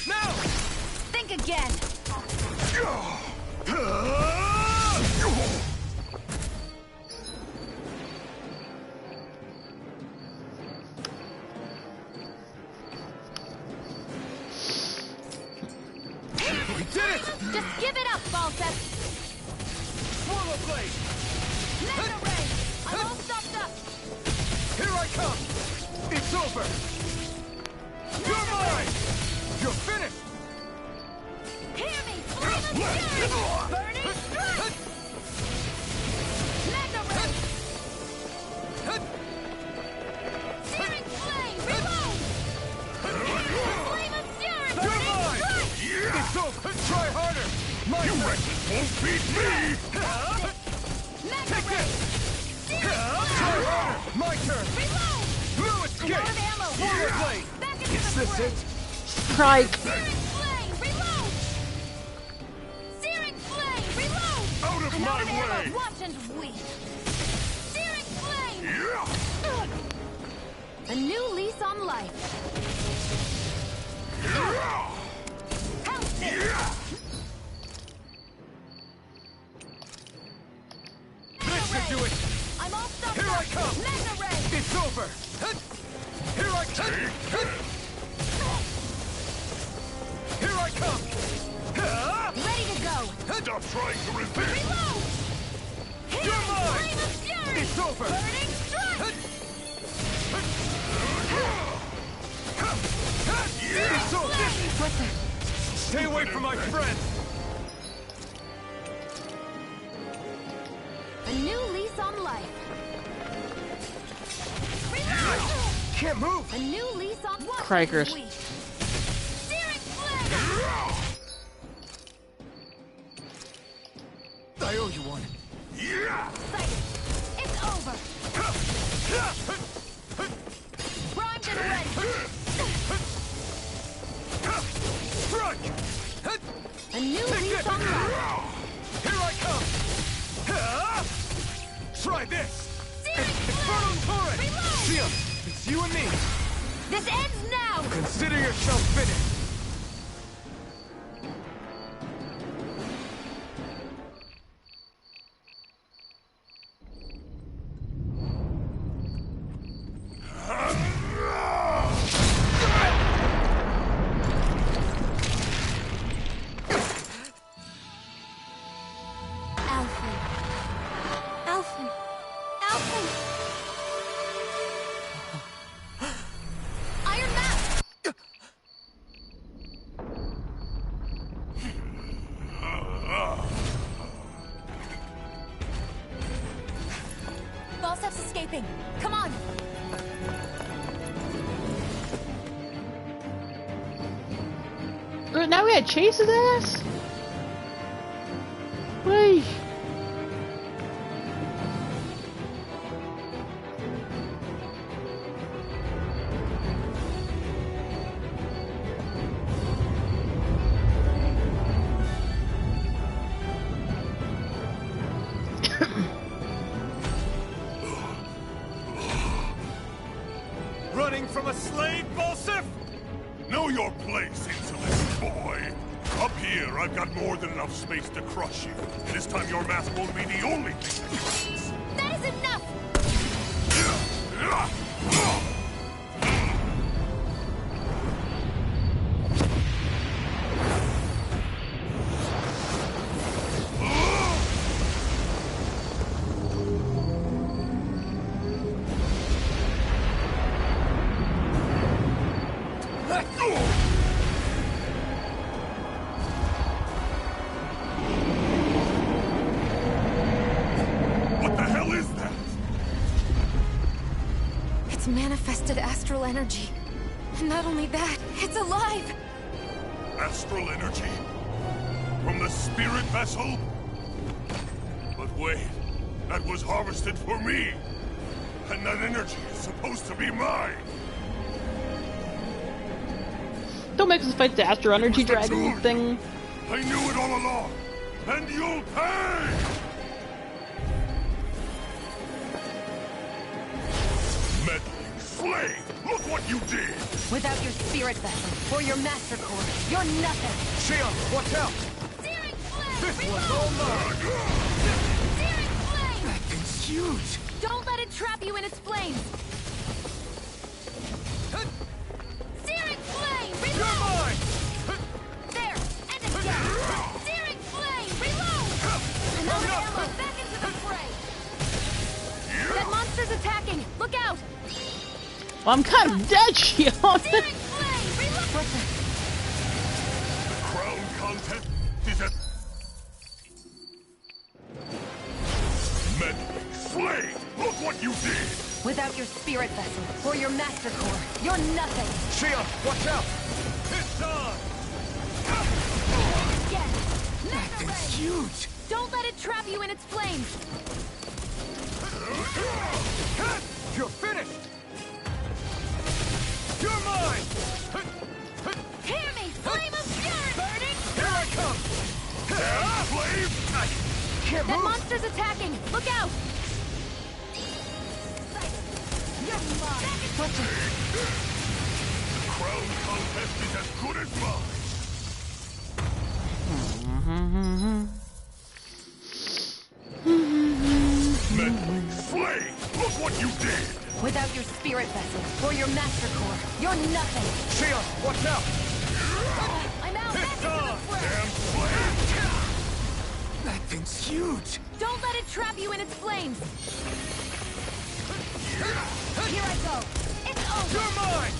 S7: Now!
S6: Think again.
S7: We did it!
S6: Just give it up, Balsep.
S7: Swallow blade!
S6: Mega ray! I'm all stuffed up.
S7: Here I come! It's over! You're mine! You're finished!
S6: Hear me! Flame of fury! Burning strike! Mega ray! Searing flame! Reload! Flame of fury!
S7: You're
S6: Burning
S7: mine!
S6: strike!
S7: It's over! Try harder! My you wretches won't beat me!
S6: Mega ray! Searing
S7: Try
S6: flame!
S7: harder! My turn!
S6: Reload!
S7: Blue
S6: I'm
S7: escape!
S6: out of ammo!
S7: Swallow blade!
S6: Back into
S7: Is
S6: the
S7: this
S6: fray!
S7: it?
S2: Strike.
S6: Searing flame! Reload! Searing flame! Reload!
S7: Out of
S6: I'm
S7: my
S6: out of ammo!
S7: way!
S6: Watch and weep! Searing flame!
S7: Yeah!
S6: Ugh. A new lease on life. Help me!
S7: This should do it!
S6: I'm all stuffed
S7: Here
S6: up!
S7: I come!
S6: Mega ray!
S7: It's over! Here I come! Here I come!
S6: Ready to go!
S7: Stop trying to resist!
S6: Reload!
S7: You're
S6: Healing
S7: mine!
S6: flame of fury!
S7: It's over!
S6: Burning strike!
S7: It's over! Stay away from my friend!
S6: A new lease on life. Reload!
S7: Can't move!
S8: A new lease on what?
S2: Crikers.
S8: Searing flame!
S7: I owe you one.
S8: Fight it. It's over. Primed and ready.
S7: Strike!
S8: A new lease on life.
S7: Here I come! Try this!
S8: Searing
S7: Inferno
S8: flame!
S7: Torrent!
S8: Reload!
S7: Xion, it's you and me!
S8: This ends now!
S7: Consider yourself finished!
S8: Alphen. Alphen. Alphen! Iron Mask! Falstaff's escaping. Come on!
S2: Now we had chase his ass? Wait.
S7: Running from a slave, Balsif?
S4: Know your place, insolent boy. Up here, I've got more than enough space to crush you. This time your mask won't be the only thing that counts.
S8: That is enough!
S4: What the hell is that?
S6: It's manifested astral energy. And not only that, it's alive!
S4: Astral energy? From the spirit vessel? But wait, that was harvested for me. And that energy is supposed to be mine.
S2: Don't make us fight the Astro Energy Dragon thing.
S4: I knew it all along. And you'll pay! Meddling slave! Look what you did!
S6: Without your spirit vessel, or your master core, you're nothing!
S7: Xion, watch out!
S8: Searing flame!
S7: This one's all mine!
S8: Searing flame!
S7: That thing's huge!
S8: Don't let it trap you in its flames! Searing flame!
S7: You're
S8: Reload!
S7: mine!
S8: There! And again! Searing flame! Reload! Another ammo! Back into the fray! That monster's attacking! Look out!
S2: Well, I'm kind of dead, Xion.
S8: Searing flame! Reload!
S4: The crown contest is at... Meddling slave! Look what you did!
S6: Without your spirit vessel, or your master core, you're nothing!
S7: Xion, watch out! It's on!
S8: Again!
S7: That
S8: Mega
S7: thing's
S8: ray!
S7: huge!
S8: Don't let it trap you in its flames!
S7: You're finished! You're mine!
S8: Hear me! Flame of fury! Burning!
S7: Here I come!
S4: Damn slave!
S7: I can't
S8: That
S7: move!
S8: monster's attacking! Look out! You're mine!
S4: The crown contest is as good as mine! Meddling slave! Look what you did!
S6: Without your spirit vessel, or your master core, you're nothing!
S7: Xion, watch out!
S8: I'm out! Back into the fray!
S4: Damn slave!
S7: That thing's huge!
S8: Don't let it trap you in its flames! Here I go! It's over!
S7: You're mine!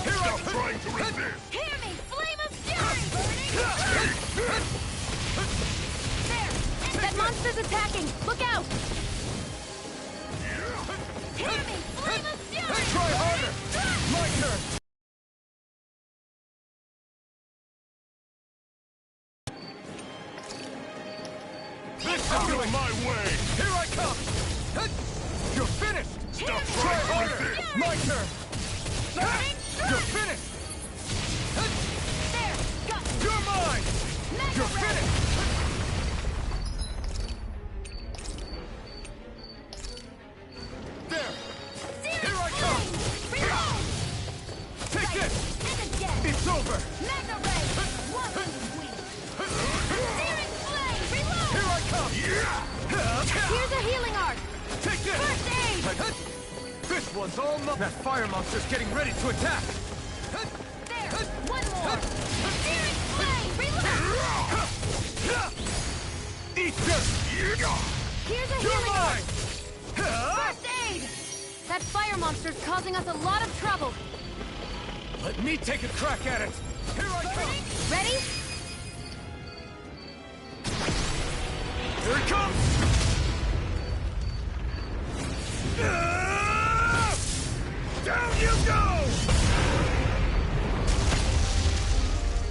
S4: Stop trying to resist!
S8: Hear me! Flame of fury! Burning! There! That monster's attacking! Look out! Hear me! Flame of fury!
S7: Try harder! My turn! This is doing my way! Here I come! You're finished! Stop try harder! My turn! You're finished!
S8: There! Got you!
S7: You're mine!
S8: Mega
S7: You're
S8: Ray!
S7: finished! There! Here I come!
S8: Reload!
S7: Take this!
S8: And again!
S7: It's over!
S8: Mega Ray! One and weak! Searing Flame! Reload!
S7: Here I come!
S8: Here's a healing arc!
S7: Take this!
S8: First aid!
S7: This one's all mine! That fire monster's getting ready to attack!
S8: There! One more! Searing Flame! Reload!
S7: Eat this!
S8: Here's a
S7: You're
S8: healing arc!
S7: mine!
S8: First aid! That fire monster's causing us a lot of trouble.
S7: Let me take a crack at it! Here I come!
S8: Ready?
S7: Here it comes! Down you go!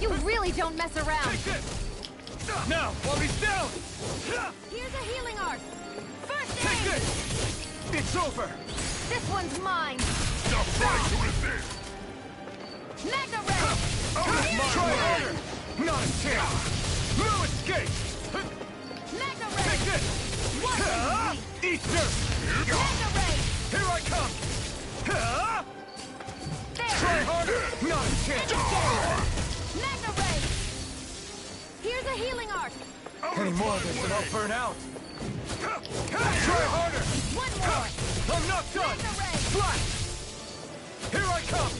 S8: You really don't mess around.
S7: Take this! Now, while he's down!
S8: Here's a healing arc. First
S7: Take
S8: aid!
S7: this! It's over!
S8: This one's mine.
S7: Stop trying to resist!
S8: Mega Ray!
S7: Try harder! Not a chance! No escape!
S8: Mega
S7: Take
S8: Ray!
S7: this!
S8: One and weak!
S7: Eat dirt!
S8: Mega Ray!
S7: Here I come!
S8: There!
S7: Try harder! Not a chance!
S8: Mega Ray! Here's a healing arc.
S7: Any more of this and I'll burn out! Try harder!
S8: One more!
S7: I'm not done!
S8: Mega Ray!
S7: Flash! Here I come!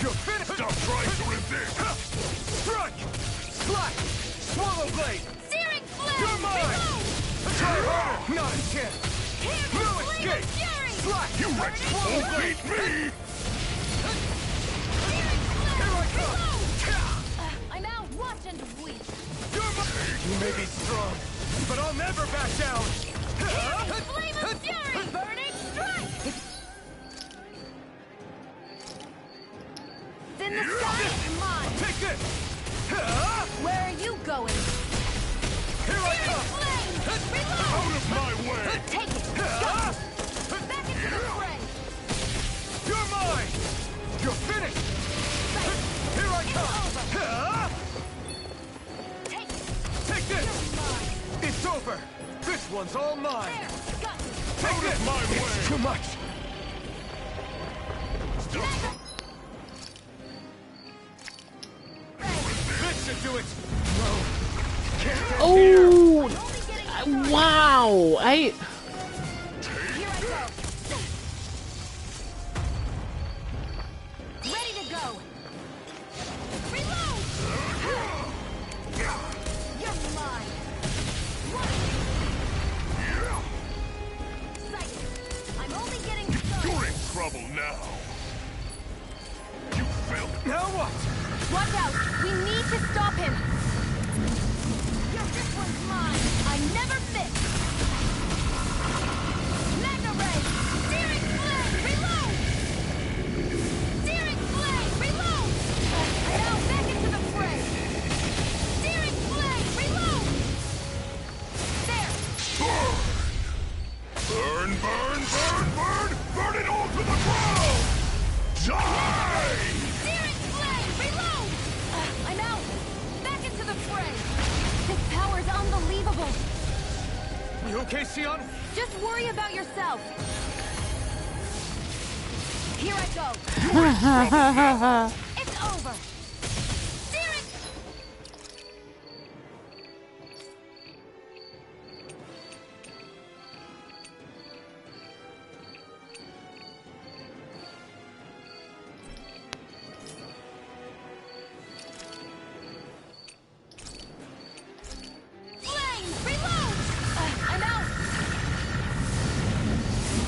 S7: You're finished! Stop trying to resist! Strike! Slash! Swallow blade!
S8: Searing Flame!
S7: You're mine!
S8: Reload!
S7: Try harder! Not a chance!
S8: Here's
S7: No
S8: a Flame of
S7: escape!
S8: Fury!
S7: Slash! You wrecked Swallow blade! Me!
S8: Searing Flame!
S7: Here I come!
S8: Reload! I'm out. Watch and weak.
S7: You're mine! You may be strong, but I'll never back down!
S8: Flame of Fury! Burning Strike! Then the sky is mine!
S7: Take this!
S8: Where are you going?
S7: Here I come!
S8: Flame! Reload!
S7: Out of my way!
S8: Take it! Got you! Back into the fray!
S7: You're mine! You're finished! Here I come!
S8: Take it!
S7: Take this!
S8: You're mine!
S7: It's over! This one's all mine!
S8: There! Got you!
S7: Take this! My way! It's too much! This should do it! No! Can't end here!
S2: Oh!
S8: Only getting started.
S2: Wow!
S8: Here I go! Ready to go! Reload! You're mine! What? Psychic! I'm only getting started!
S7: You're in trouble now! You failed! Now what?
S8: Watch out! We need to stop him! This one's mine! I never miss! Mega Ray! Searing Flame! Reload! Searing Flame! Reload! Now back into the fray! Searing Flame! Reload! There!
S7: Burn! Burn, burn, burn, burn! Burn it all to the ground! Die!
S8: Searing Flame! Reload! I'm out! Back into the fray! This power's unbelievable!
S7: You okay, Sion?
S8: Just worry about yourself! Here I go! It's over! Searing... Flame! Reload! I'm out!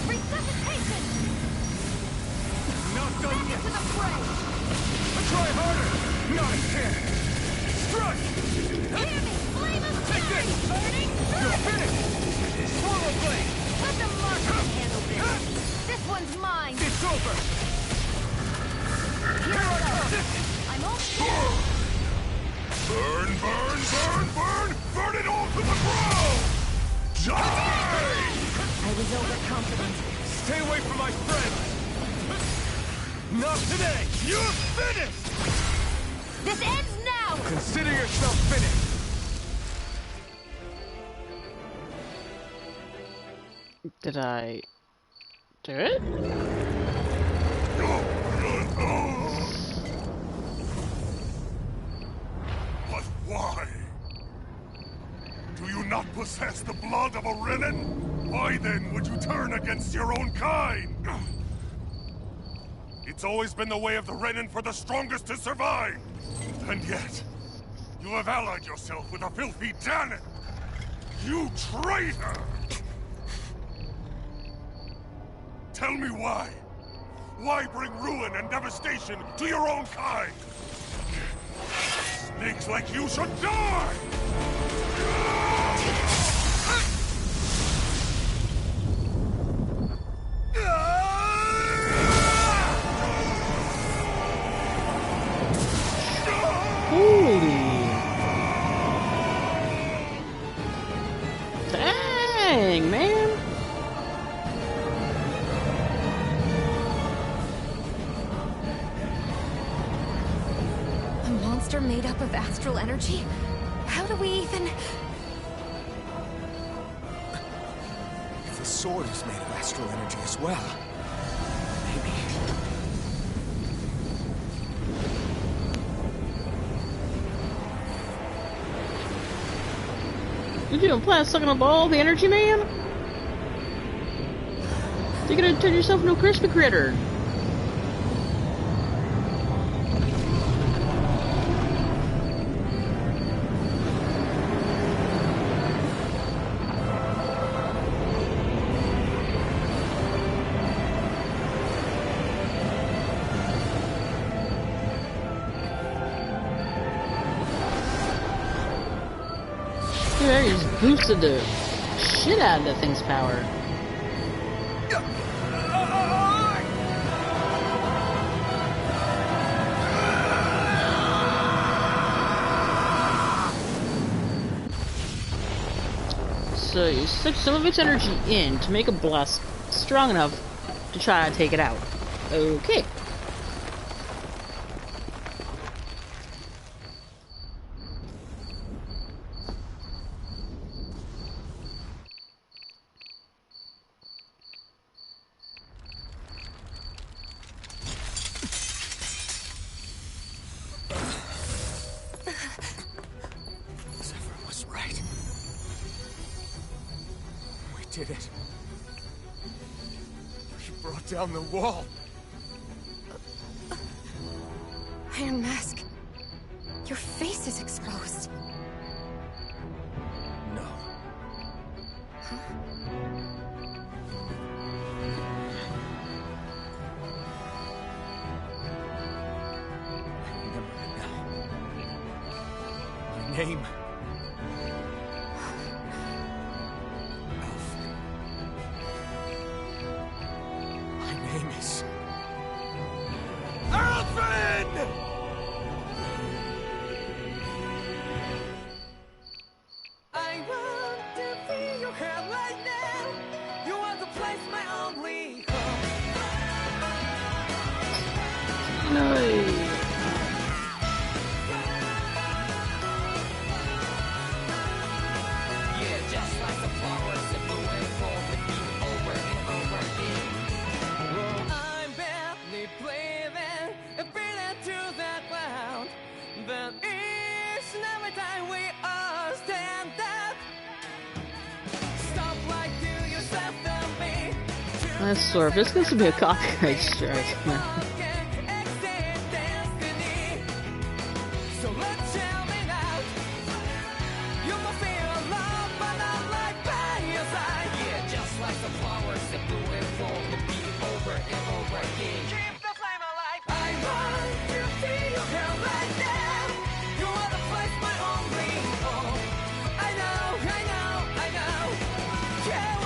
S8: Resuscitation!
S7: Not done
S8: Back
S7: yet!
S8: into the fray!
S7: Try harder! Not a chance! Strike!
S8: Hear me! Flame of
S7: Take
S8: fury!
S7: this!
S8: Burning
S7: You're
S8: strike!
S7: finished!
S8: Let the monsters handle this. This one's mine.
S7: It's over!
S8: I'm all
S4: Burn, burn, burn, burn! Burn it all to the ground! Die!
S6: I was overconfident.
S7: Stay away from my friend! Not today! You're finished!
S8: This ends now!
S7: Consider yourself finished!
S2: Did I do it?
S4: But why? Do you not possess the blood of a Renan? Why then would you turn against your own kind? It's always been the way of the Renan for the strongest to survive! And yet, you have allied yourself with a filthy Danon! You traitor! Tell me why? Why bring ruin and devastation to your own kind? Snakes like you should die!
S2: Holy. Dang, man.
S6: A monster made up of astral energy? How do we even...
S1: If the sword is made of astral energy as well, maybe...
S2: You doing plan sucking up all the energy, man? You're gonna turn yourself into a crispy critter. Dude, I just boosted the shit out of that thing's power. So you suck some of its energy in to make a blast strong enough to try to take it out. Okay.
S1: Zephyr was right. We did it. We brought down the wall.
S6: Iron Mask. Your face is exposed.
S1: No. I remember it now. My name. Alfred. My name is... Alfred!
S5: I want to feel your hair right now. You want to place my only hope.
S2: No.
S5: Yeah, just like the flowers that bloom and fall with you over and over again. Well, I'm barely breathing, breathing to that ground. But each and every time we all stand up, stop like to yourself and me.
S2: That's sort of. This is gonna be a copyright strike, man.
S5: So let's tell me now. You must feel love, but not like by your side. Yeah, just like the flowers that bloom and fall, repeat over and over again. Keep the flame alive. I want to feel your hair right now. You want to place my only hope. I know, I know, I know. Can't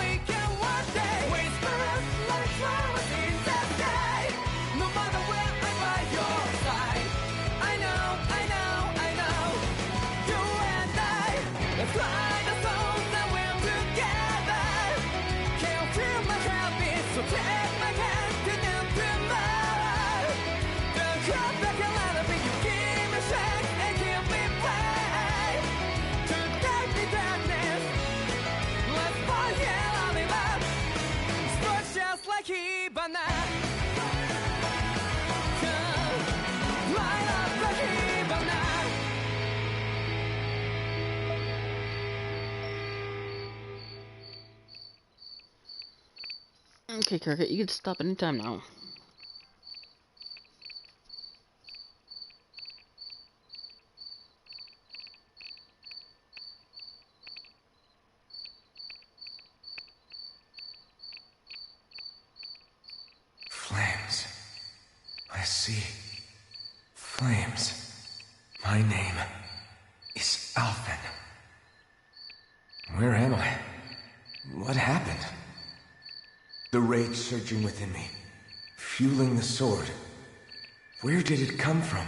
S2: Okay, Kirk, you can stop anytime now.
S1: Flames. I see. Flames. My name is Alphen. Where am I? What happened? The rage surging within me, fueling the sword. Where did it come from?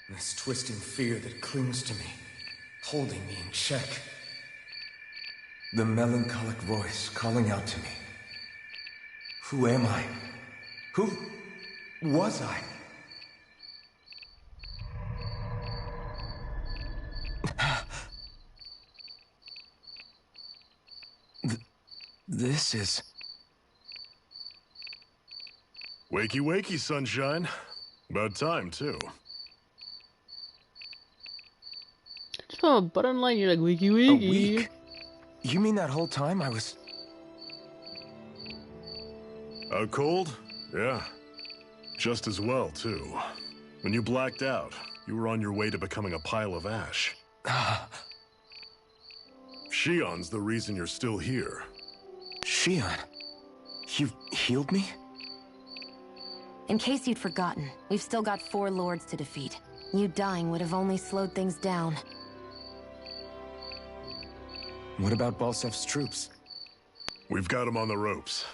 S1: This twisting fear that clings to me, holding me in check. The melancholic voice calling out to me. Who am I? Who was I? This is...
S4: Wakey, wakey, sunshine. About time, too.
S2: Just put a button line, you're like, wiki
S1: A
S2: wiki.
S1: week? You mean that whole time I was...
S4: Out cold? Yeah. Just as well, too. When you blacked out, you were on your way to becoming a pile of ash. Shion's the reason you're still here.
S1: Shion, you healed me?
S6: In case you'd forgotten, we've still got 4 lords to defeat. You dying would have only slowed things down.
S1: What about Balsef's troops?
S4: We've got them on the ropes.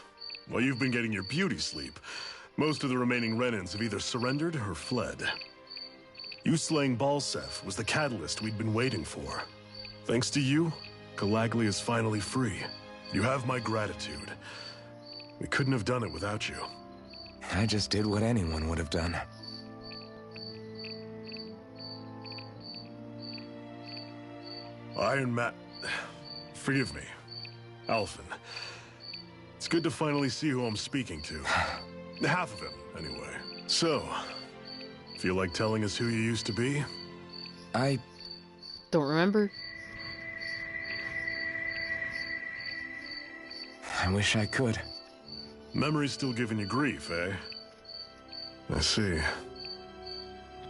S4: While you've been getting your beauty sleep, most of the remaining Renans have either surrendered or fled. You slaying Balsef was the catalyst we'd been waiting for. Thanks to you, Calaglia is finally free. You have my gratitude. We couldn't have done it without you.
S1: I just did what anyone would have done.
S4: Iron Man... Forgive me. Alphen. It's good to finally see who I'm speaking to. Half of him, anyway. So, feel like telling us who you used to be?
S1: I
S2: Don't remember?
S1: wish I could.
S4: Memory's still giving you grief, eh? I see.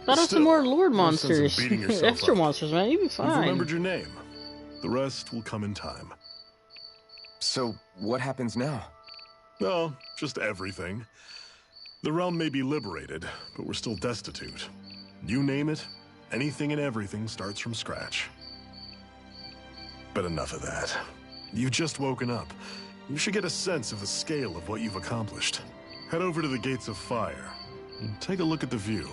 S2: Thought of
S4: Still,
S2: some more Lord
S4: no sense in
S2: monsters.
S4: beating yourself
S2: Extra
S4: up.
S2: monsters, man. You'll be
S4: You've
S2: fine.
S4: remembered your name. The rest will come in time.
S1: So, what happens now?
S4: No, just everything. The realm may be liberated, but we're still destitute. You name it, anything and everything starts from scratch. But enough of that. You've just woken up. You should get a sense of the scale of what you've accomplished. Head over to the Gates of Fire and take a look at the view.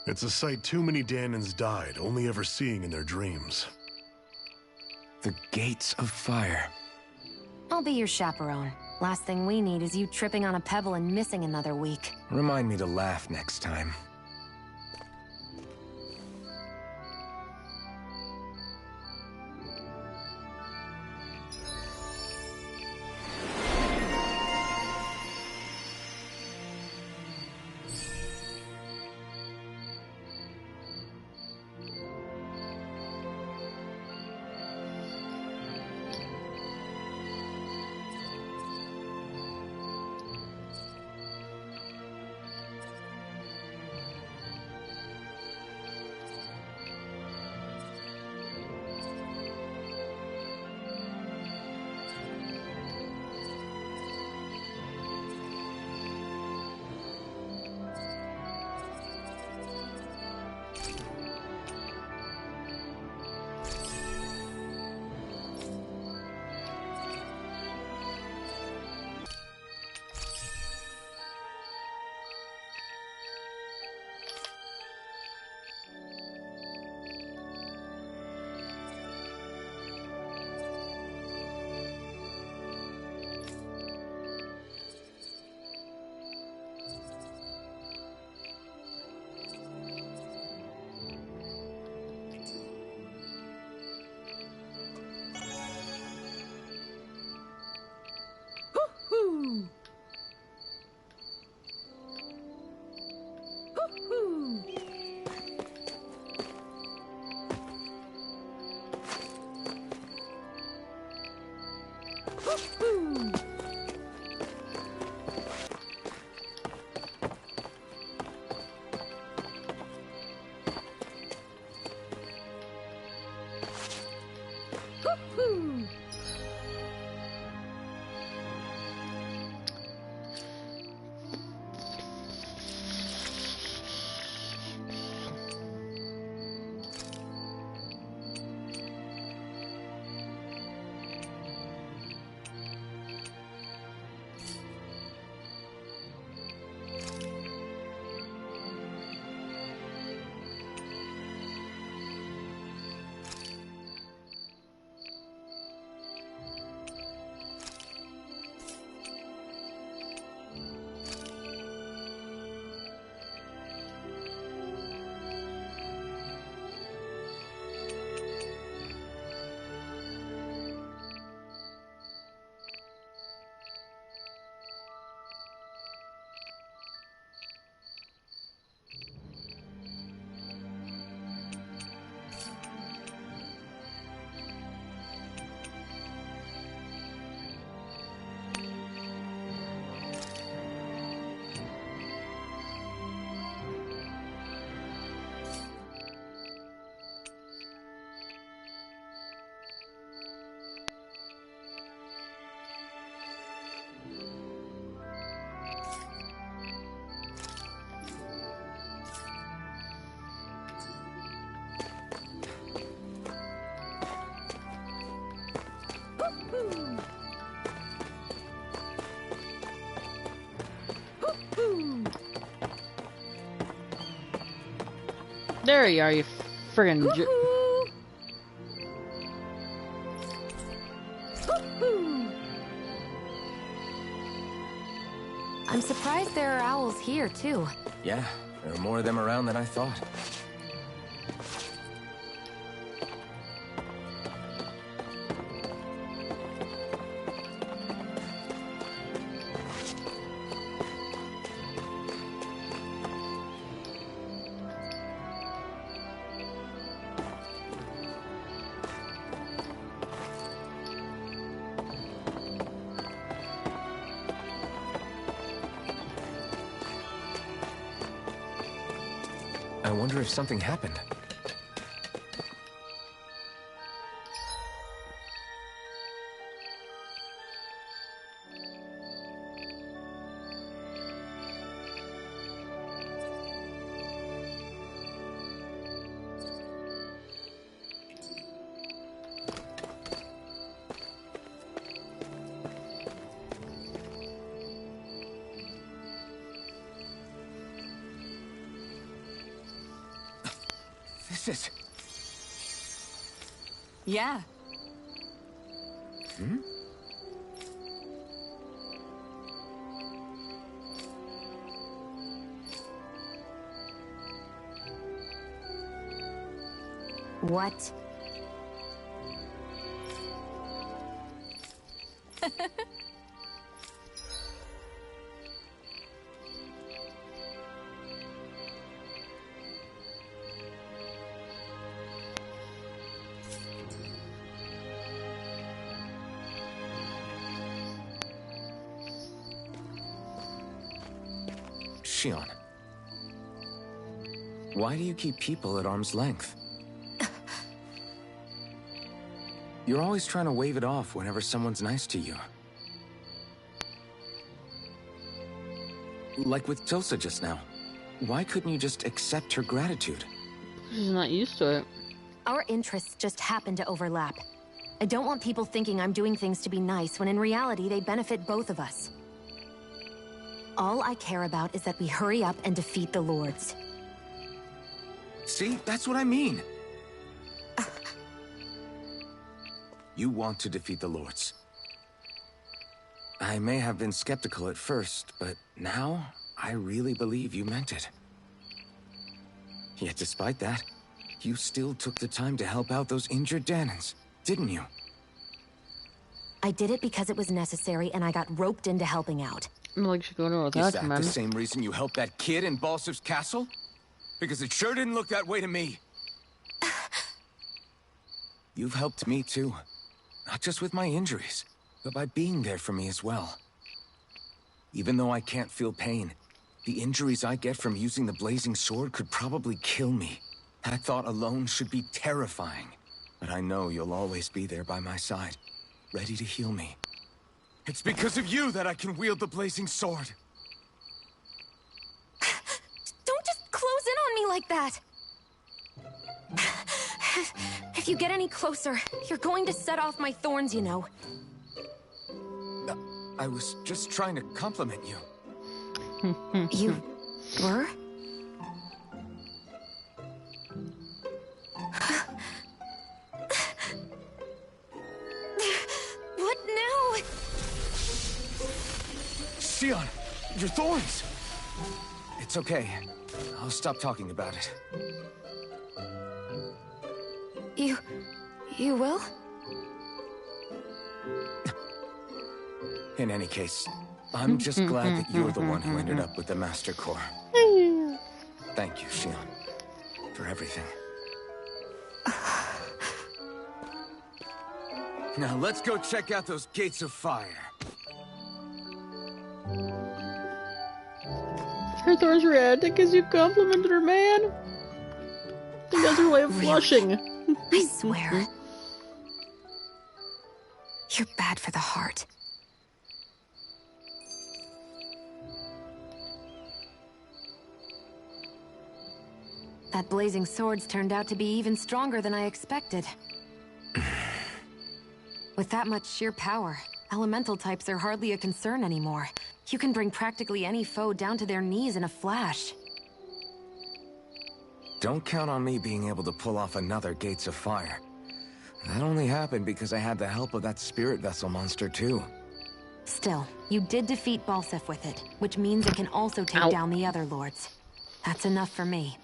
S4: It's a sight too many Dahnans died only ever seeing in their dreams.
S1: The Gates of Fire.
S6: I'll be your chaperone. Last thing we need is you tripping on a pebble and missing another week.
S1: Remind me to laugh next time.
S2: There you are, you friggin'
S6: Woohoo! Woohoo! I'm surprised there are owls here, too.
S1: Yeah, there are more of them around than I thought. I wonder if something happened. This is...
S6: Yeah.
S1: Hmm?
S6: What?
S1: Shionne. Why do you keep people at arm's length? You're always trying to wave it off whenever someone's nice to you. Like with Tilsa just now. Why couldn't you just accept her gratitude?
S2: She's not used to it.
S6: Our interests just happen to overlap. I don't want people thinking I'm doing things to be nice when in reality they benefit both of us. All I care about is that we hurry up and defeat the Lords.
S1: See, that's what I mean. You want to defeat the Lords. I may have been skeptical at first, but now I really believe you meant it. Yet despite that, you still took the time to help out those injured Dahnans, didn't you?
S6: I did it because it was necessary and I got roped into helping out.
S2: Like she's going with
S1: Is
S2: that,
S1: that
S2: man.
S1: the same reason you helped that kid in Balsif's castle? Because it sure didn't look that way to me. You've helped me too. Not just with my injuries, but by being there for me as well. Even though I can't feel pain, the injuries I get from using the blazing sword could probably kill me. That thought alone should be terrifying. But I know you'll always be there by my side, ready to heal me. It's because of you that I can wield the blazing sword.
S6: Don't just close in on me like that! If you get any closer, you're going to set off my thorns, you know.
S1: I was just trying to compliment you.
S6: You were? What now?
S1: Shionne, your thorns! It's okay. I'll stop talking about it.
S6: You will?
S1: In any case, I'm just glad that you're the one who ended up with the Master Core. Thank you, Shionne, for everything. Now let's go check out those gates of fire.
S2: Her thorns red because you complimented her, man. I think that's her way of flushing.
S6: I swear. You're bad for the heart. That blazing sword's turned out to be even stronger than I expected. With that much sheer power, elemental types are hardly a concern anymore. You can bring practically any foe down to their knees in a flash.
S1: Don't count on me being able to pull off another Gates of Fire. That only happened because I had the help of that spirit vessel monster too.
S6: Still, you did defeat Balseph with it, which means it can also take down the other lords. That's enough for me.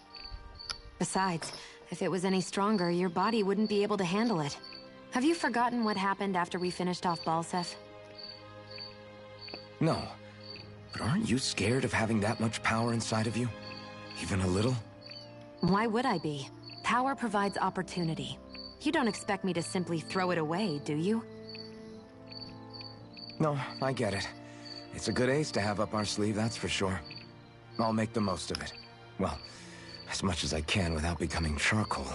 S6: Besides, if it was any stronger, your body wouldn't be able to handle it. Have you forgotten what happened after we finished off Balseph?
S1: No. But aren't you scared of having that much power inside of you? Even a little?
S6: Why would I be? Power provides opportunity. You don't expect me to simply throw it away, do you?
S1: No, I get it. It's a good ace to have up our sleeve, that's for sure. I'll make the most of it. Well, as much as I can without becoming charcoal.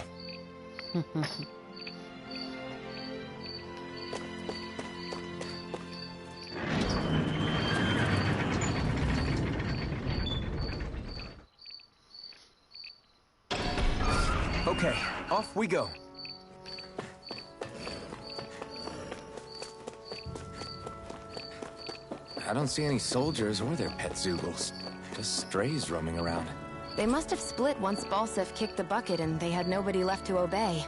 S1: Okay, off we go. I don't see any soldiers or their pet Zeugles. Just strays roaming around.
S6: They must have split once Balseph kicked the bucket and they had nobody left to obey.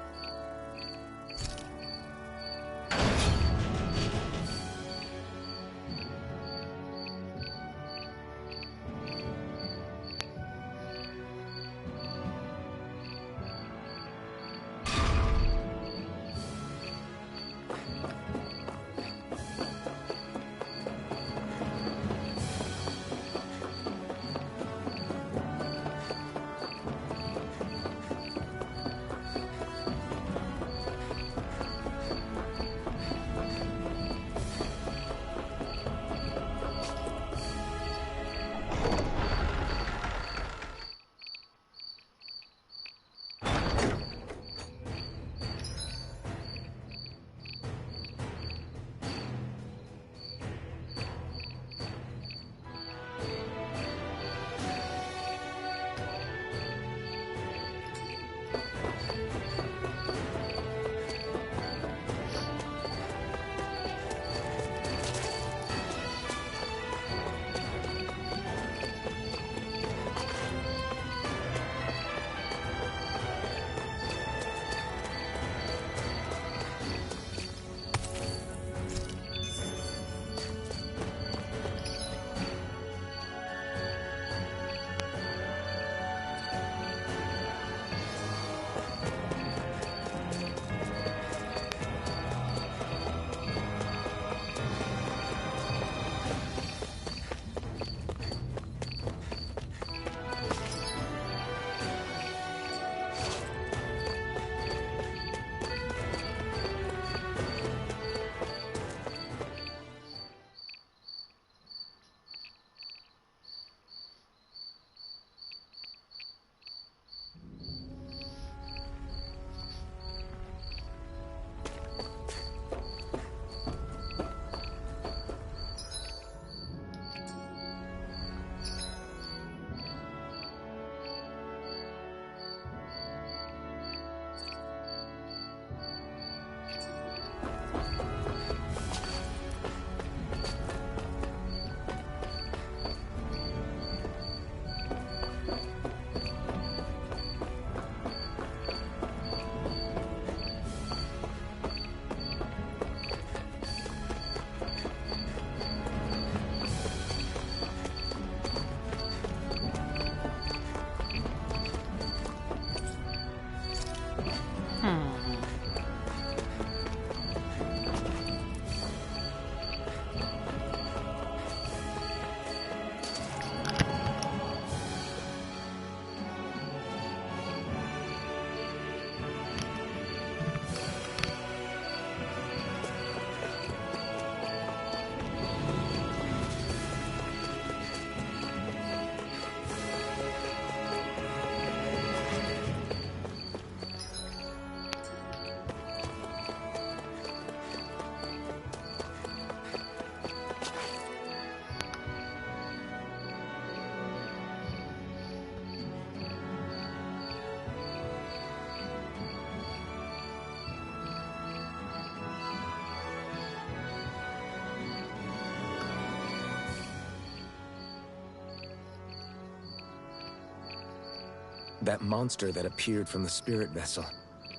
S1: That monster that appeared from the spirit vessel,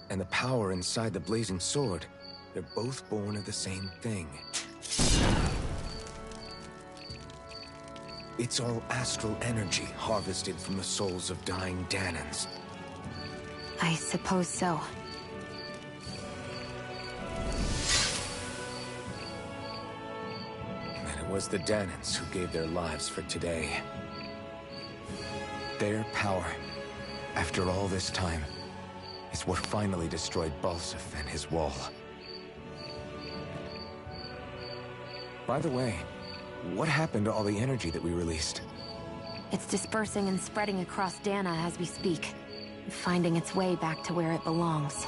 S1: and the power inside the blazing sword, they're both born of the same thing. It's all astral energy harvested from the souls of dying Dahnans.
S6: I suppose so.
S1: And it was the Dahnans who gave their lives for today. Their power, after all this time, is what finally destroyed Balseph and his wall. By the way, what happened to all the energy that we released?
S6: It's dispersing and spreading across Dahna as we speak, finding its way back to where it belongs.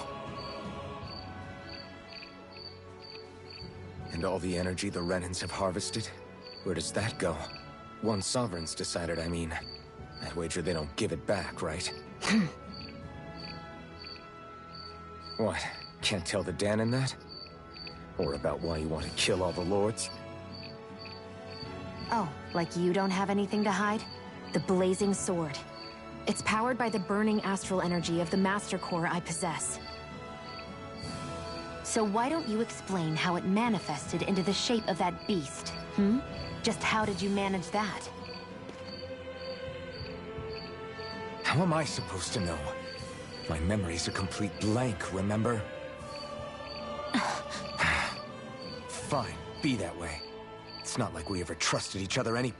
S1: And all the energy the Renans have harvested? Where does that go? Once Sovereign's decided, I mean. I'd wager they don't give it back, right? What? Can't tell the Dahnan that? Or about why you want to kill all the lords?
S6: Oh, like you don't have anything to hide? The Blazing Sword. It's powered by the burning astral energy of the Master Core I possess. So why don't you explain how it manifested into the shape of that beast, hmm? Just how did you manage that?
S1: How am I supposed to know? My memory's a complete blank, remember? Fine, be that way. It's not like we ever trusted each other any...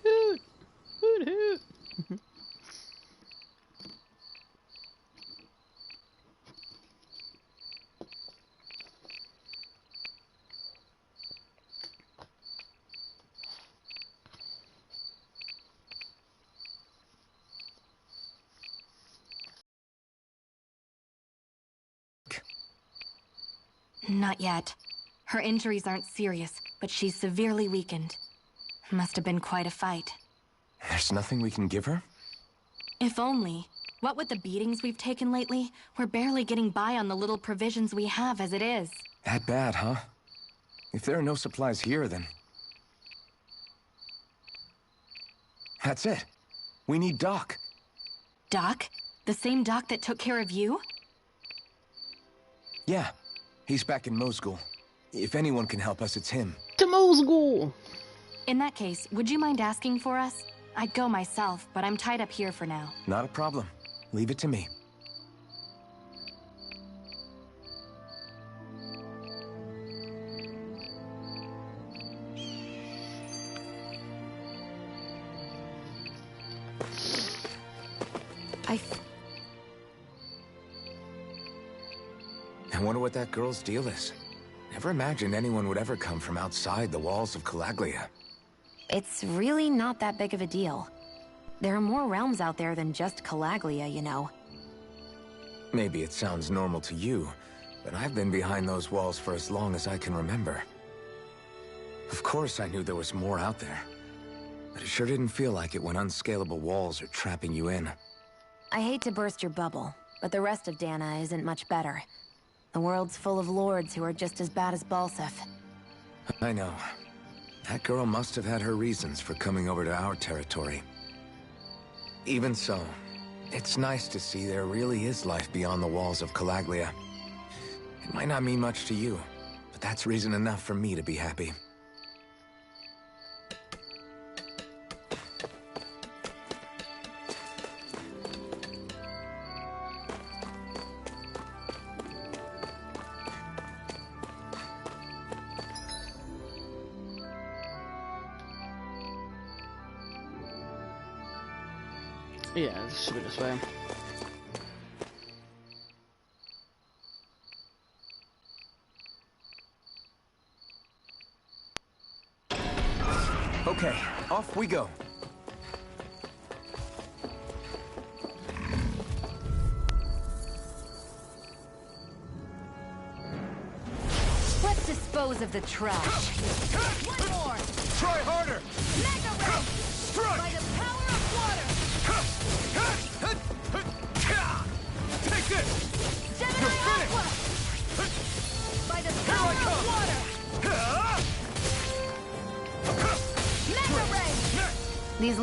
S2: Hoot! Hoot hoot!
S6: Not yet. Her injuries aren't serious, but she's severely weakened. Must have been quite a fight.
S1: There's nothing we can give her?
S6: If only. What with the beatings we've taken lately, we're barely getting by on the little provisions we have as it is.
S1: That bad, huh? If there are no supplies here, then... That's it. We need Doc.
S6: Doc? The same Doc that took care of you?
S1: Yeah. He's back in Mosgul. If anyone can help us, it's him.
S2: To Mosgul!
S6: In that case, would you mind asking for us? I'd go myself, but I'm tied up here for now.
S1: Not a problem. Leave it to me. I wonder what that girl's deal is. Never imagined anyone would ever come from outside the walls of Calaglia.
S6: It's really not that big of a deal. There are more realms out there than just Calaglia, you know.
S1: Maybe it sounds normal to you, but I've been behind those walls for as long as I can remember. Of course I knew there was more out there, but it sure didn't feel like it when unscalable walls are trapping you in.
S6: I hate to burst your bubble, but the rest of Dahna isn't much better. The world's full of lords who are just as bad as Balseph.
S1: I know. That girl must have had her reasons for coming over to our territory. Even so, it's nice to see there really is life beyond the walls of Calaglia. It might not mean much to you, but that's reason enough for me to be happy.
S2: Yeah, this should be this way.
S1: Okay, off we go.
S6: Let's dispose of the trash.
S8: One more!
S7: Try harder!
S8: Mega Ray!
S7: Strike!
S8: By the power of water!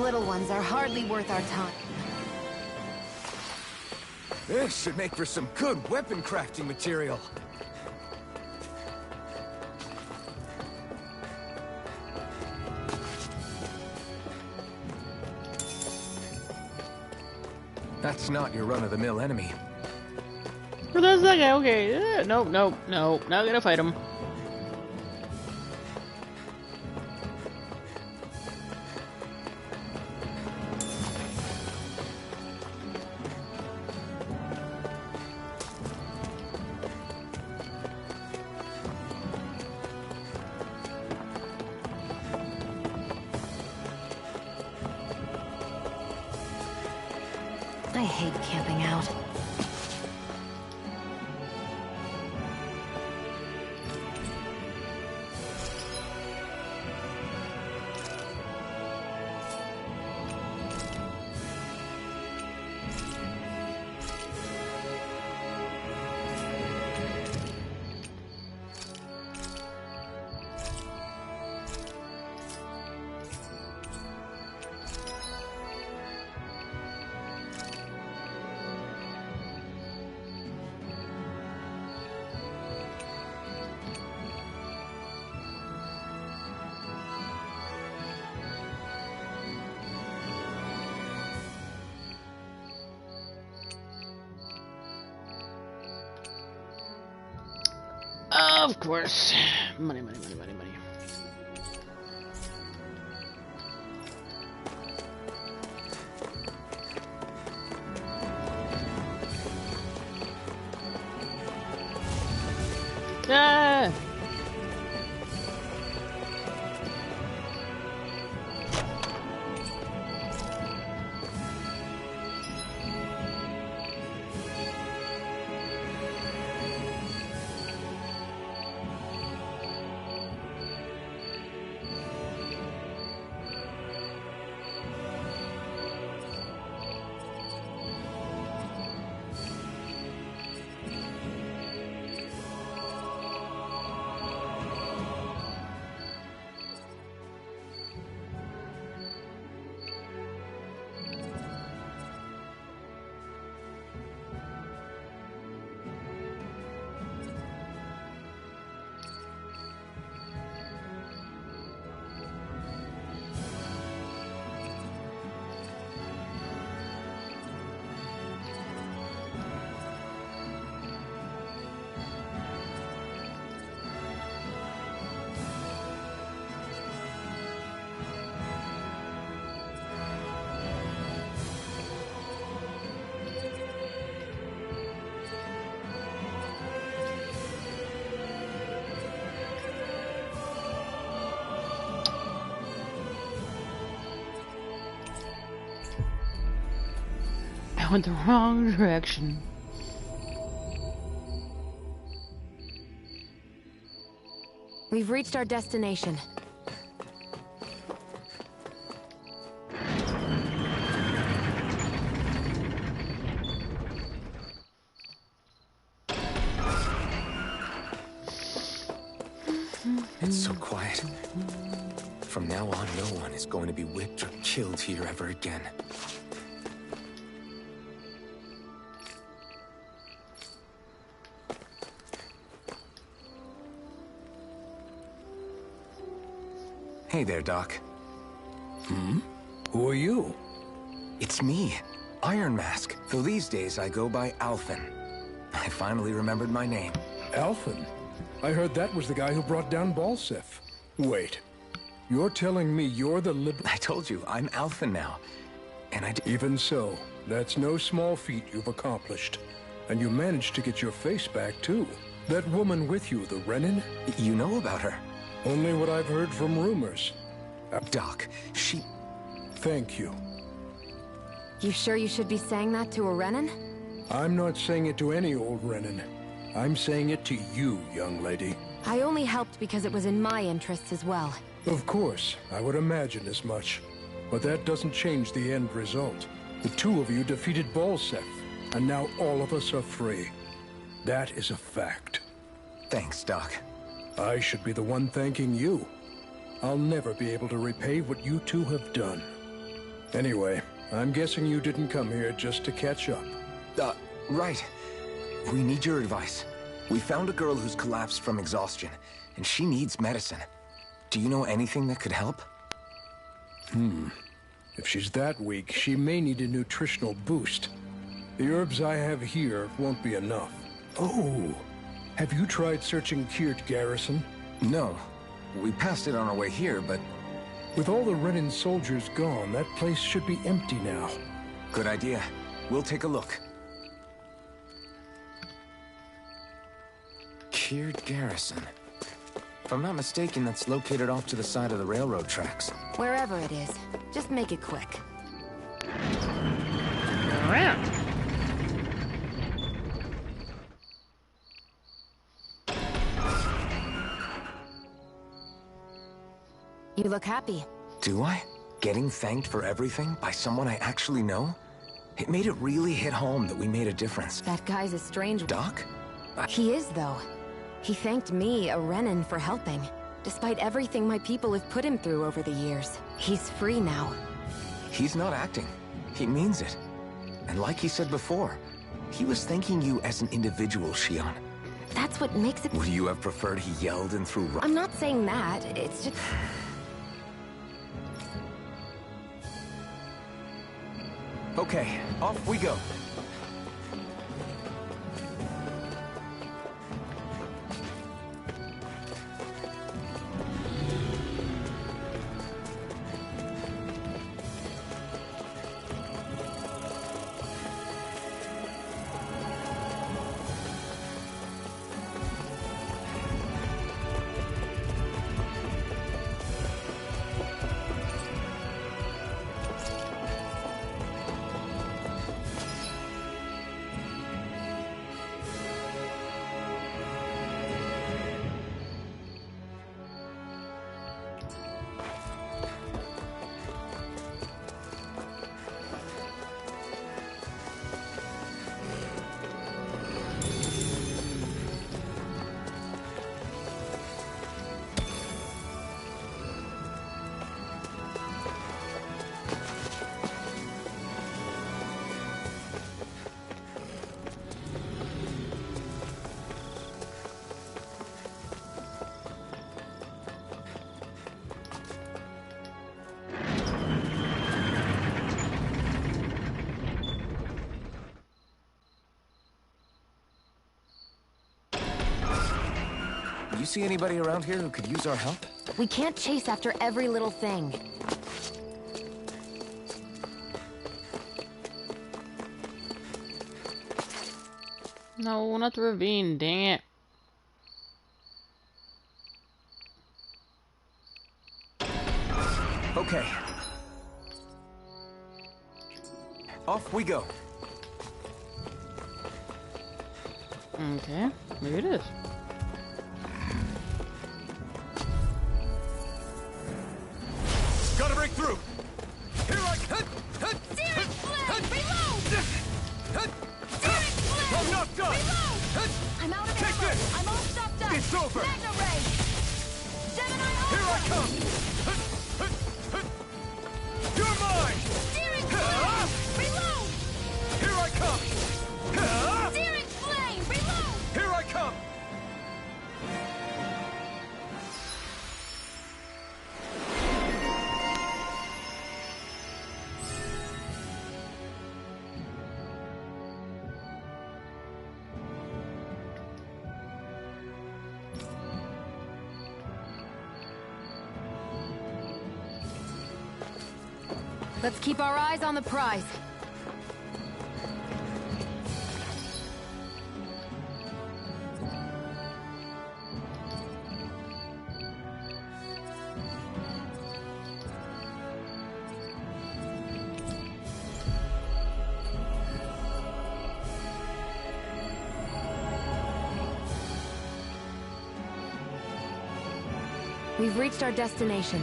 S6: little ones are hardly worth our time.
S7: This should make for some good weapon crafting material.
S1: That's not your run-of-the-mill enemy.
S2: But that's that guy, okay. Nope, nope, nope. Not gonna fight him.
S6: I hate camping out.
S2: Of course. Money, money, money, money, money. Ah! I went the wrong direction.
S6: We've reached our destination.
S1: It's so quiet. From now on, no one is going to be whipped or killed here ever again. Hey there, Doc.
S9: Who are you?
S1: It's me, Iron Mask, though these days I go by Alphen. I finally remembered my name.
S9: Alphen? I heard that was the guy who brought down Balseph. Wait, you're telling me you're the
S1: I told you, I'm Alphen now. And
S9: Even so, that's no small feat you've accomplished. And you managed to get your face back, too. That woman with you, the Renin?
S1: You know about her?
S9: Only what I've heard from rumors.
S1: Doc, she...
S9: Thank you.
S6: You sure you should be saying that to a Renin?
S9: I'm not saying it to any old Renin. I'm saying it to you, young lady.
S6: I only helped because it was in my interests as well.
S9: Of course, I would imagine as much. But that doesn't change the end result. The two of you defeated Balseph, and now all of us are free. That is a fact.
S1: Thanks, Doc.
S9: I should be the one thanking you. I'll never be able to repay what you two have done. Anyway, I'm guessing you didn't come here just to catch up.
S1: Right. We need your advice. We found a girl who's collapsed from exhaustion, and she needs medicine. Do you know anything that could help?
S9: If she's that weak, she may need a nutritional boost. The herbs I have here won't be enough. Oh, have you tried searching Kirt Garrison?
S1: No. We passed it on our way here, but...
S9: With all the Renan soldiers gone, that place should be empty now.
S1: Good idea. We'll take a look. Kirt Garrison. If I'm not mistaken, that's located off to the side of the railroad tracks.
S6: Wherever it is, just make it quick.
S2: Alright.
S6: You look happy.
S1: Do I? Getting thanked for everything by someone I actually know? It made it really hit home that we made a difference.
S6: That guy's a strange...
S1: Doc?
S6: He is, though. He thanked me, a Renan, for helping. Despite everything my people have put him through over the years. He's free now.
S1: He's not acting. He means it. And like he said before, he was thanking you as an individual, Shionne.
S6: That's what makes it...
S1: Would you have preferred he yelled and threw...
S6: I'm not saying that. It's just...
S1: Okay, off we go. You see anybody around here who could use our help?
S6: We can't chase after every little thing.
S2: No, not the ravine, dang it.
S1: Okay. Off we go.
S2: Okay, maybe it is.
S7: Gotta break through! Here I come!
S8: Searing Flame! Reload! Searing Flame!
S7: I'm not done!
S8: Reload! I'm out of
S7: Take
S8: ammo!
S7: this!
S8: I'm all stopped up!
S7: It's over!
S8: Magna Ray! Gemini
S7: Here I
S8: Ultra!
S7: come! You're mine!
S8: Searing Flame! Reload!
S7: Here I come!
S8: Searing Flame! Reload!
S7: Here I come!
S6: Let's keep our eyes on the prize. We've reached our destination.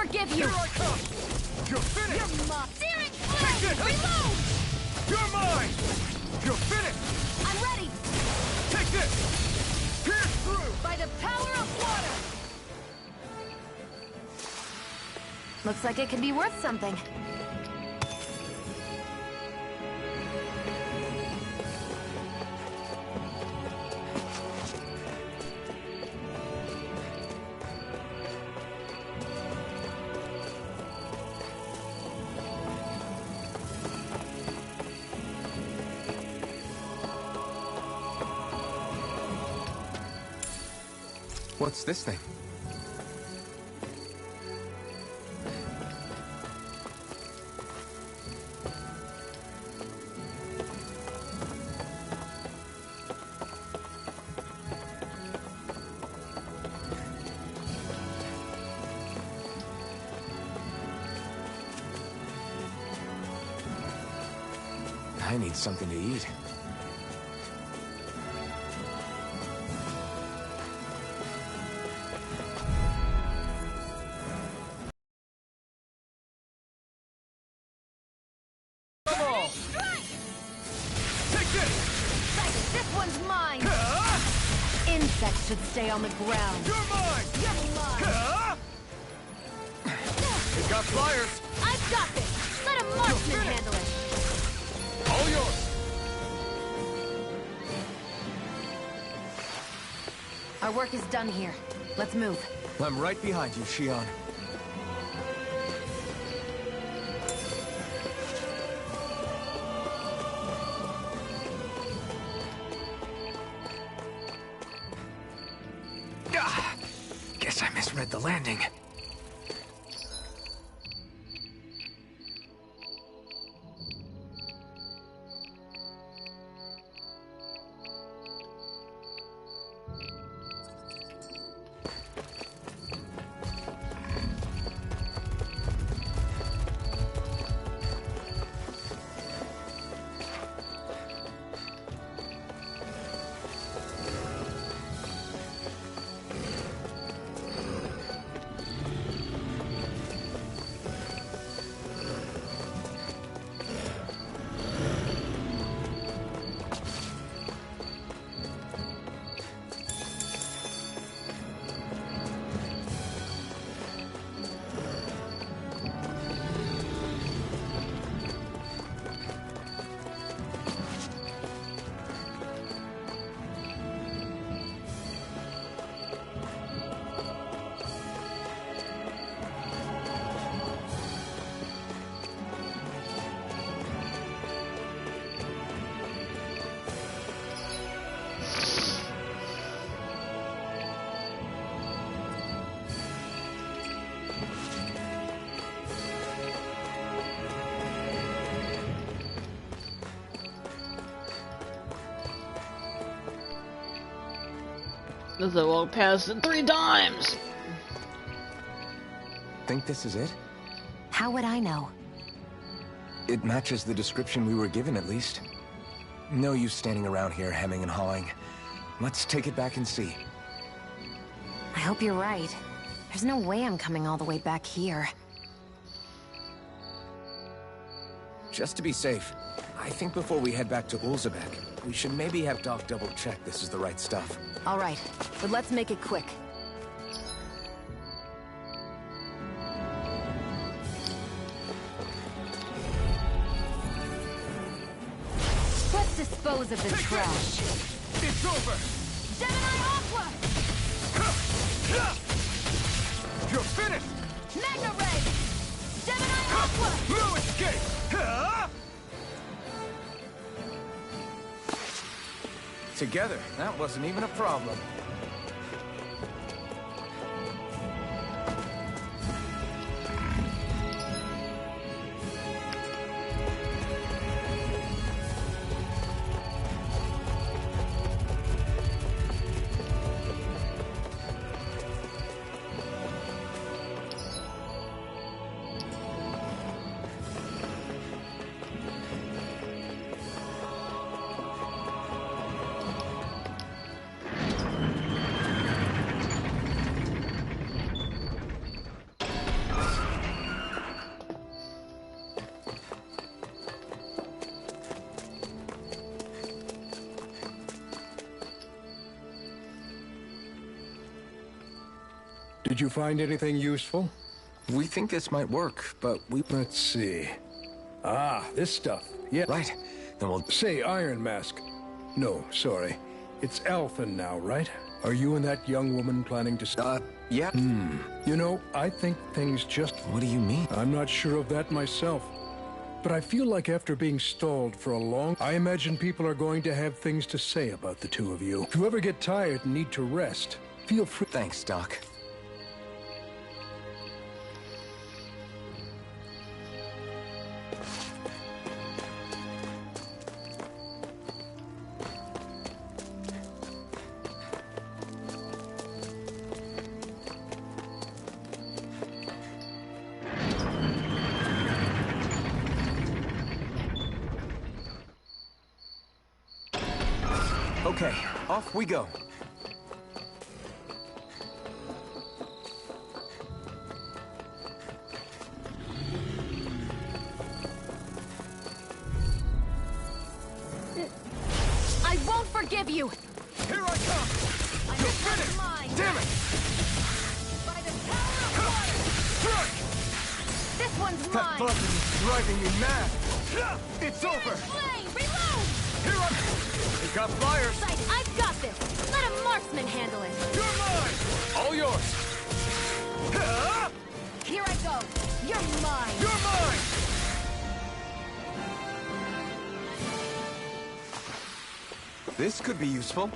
S8: forgive you!
S7: Here I come! You're finished!
S8: You're mine! Searing
S7: Take
S8: flame!
S7: this!
S8: Reload!
S7: You're mine! You're finished!
S8: I'm ready!
S7: Take this! Pierce through!
S8: By the power of water! Looks like it could be worth something.
S1: What's this thing? I need something to eat.
S7: Take this!
S8: Psychic, this one's mine! Insects should stay on the ground.
S7: You're mine!
S8: You're mine!
S7: Got flyers!
S8: I've got this! Let a marksman handle it!
S7: All yours!
S6: Our work is done here. Let's move.
S1: I'm right behind you, Shion. Guess I misread the landing.
S2: As I walk past it 3 times.
S1: Think this is it?
S6: How would I know?
S1: It matches the description we were given, at least. No use standing around here hemming and hawing. Let's take it back and see.
S6: I hope you're right. There's no way I'm coming all the way back here.
S1: Just to be safe, I think before we head back to Ulzebek, we should maybe have Doc double-check this is the right stuff.
S6: All right, but let's make it quick. Let's dispose of the trash.
S7: It's over!
S8: Gemini Aqua!
S7: You're finished!
S8: Magna Ray! Gemini Aqua!
S7: No escape!
S1: Together, that wasn't even a problem.
S9: Did you find anything useful?
S1: We think this might work, but we...
S9: Let's see. Ah, this stuff. Yeah.
S1: Right. Then we'll...
S9: Say, Iron Mask. No, sorry. It's Alphen now, right? Are you and that young woman planning to...
S1: yeah.
S9: You know, I think things just...
S1: What do you mean?
S9: I'm not sure of that myself. But I feel like after being stalled for a long... I imagine people are going to have things to say about the two of you. If you ever get tired and need to rest, feel free...
S1: Thanks, Doc. Okay, off we go.
S8: I won't forgive you!
S7: Here I come!
S8: You'll finish! Mine.
S7: Damn it!
S8: By the power of water!
S7: Strike!
S8: This one's
S7: That
S8: mine!
S7: buzz is driving me mad! It's over!
S8: Flame, reload!
S7: Here I... It got fires!
S8: Sight, I've got this! Let a marksman handle it!
S7: You're mine! All yours!
S8: Here I go! You're mine!
S7: You're mine!
S3: This could be useful.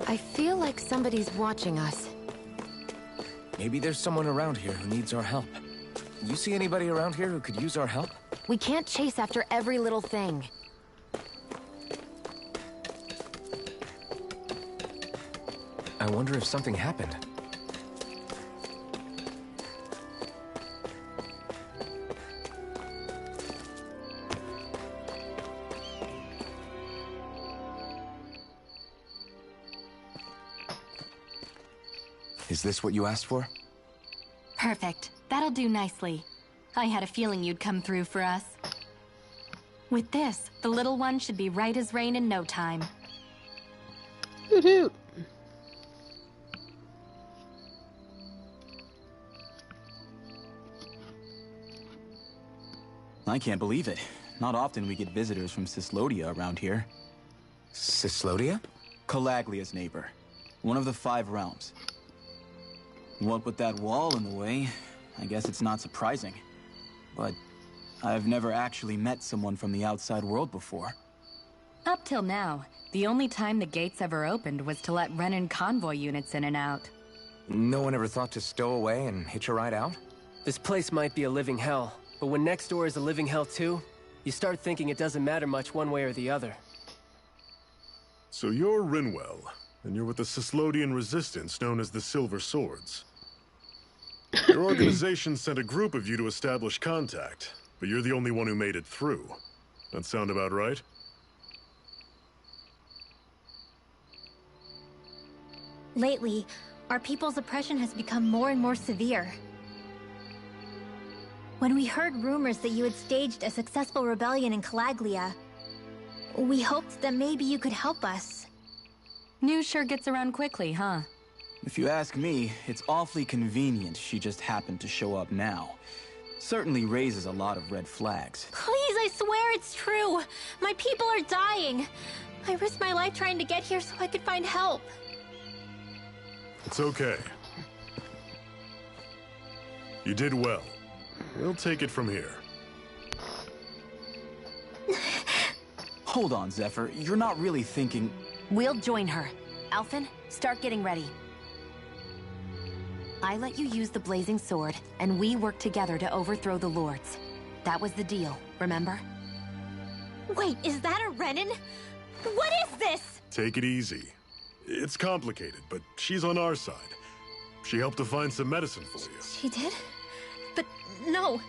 S6: I feel like somebody's watching us.
S1: Maybe there's someone around here who needs our help. You see anybody around here who could use our help?
S6: We can't chase after every little thing.
S1: I wonder if something happened. Is this what you asked for?
S10: Perfect. That'll do nicely. I had a feeling you'd come through for us. With this, the little one should be right as rain in no time.
S2: Hoot hoot.
S3: I can't believe it. Not often we get visitors from Cyslodia around here.
S1: Cyslodia?
S3: Calaglia's neighbor. One of the 5 realms. What with that wall in the way, I guess it's not surprising. But I've never actually met someone from the outside world before.
S10: Up till now, the only time the gates ever opened was to let Renan convoy units in and out.
S1: No one ever thought to stow away and hitch a ride out?
S11: This place might be a living hell, but when next door is a living hell too, you start thinking it doesn't matter much one way or the other.
S4: So you're Rinwell, and you're with the Cyslodian resistance known as the Silver Swords. Your organization sent a group of you to establish contact, but you're the only one who made it through. That sound about right?
S12: Lately, our people's oppression has become more and more severe. When we heard rumors that you had staged a successful rebellion in Calaglia, we hoped that maybe you could help us.
S10: News sure gets around quickly, huh?
S3: If you ask me, it's awfully convenient she just happened to show up now. Certainly raises a lot of red flags.
S12: Please, I swear it's true! My people are dying! I risked my life trying to get here so I could find help.
S4: It's okay. You did well. We'll take it from here.
S3: Hold on, Zephyr. You're not really thinking...
S6: We'll join her. Alphen, start getting ready. I let you use the blazing sword, and we worked together to overthrow the Lords. That was the deal, remember?
S12: Wait, is that a Renan? What is this?
S4: Take it easy. It's complicated, but she's on our side. She helped to find some medicine for you.
S12: She did? But no,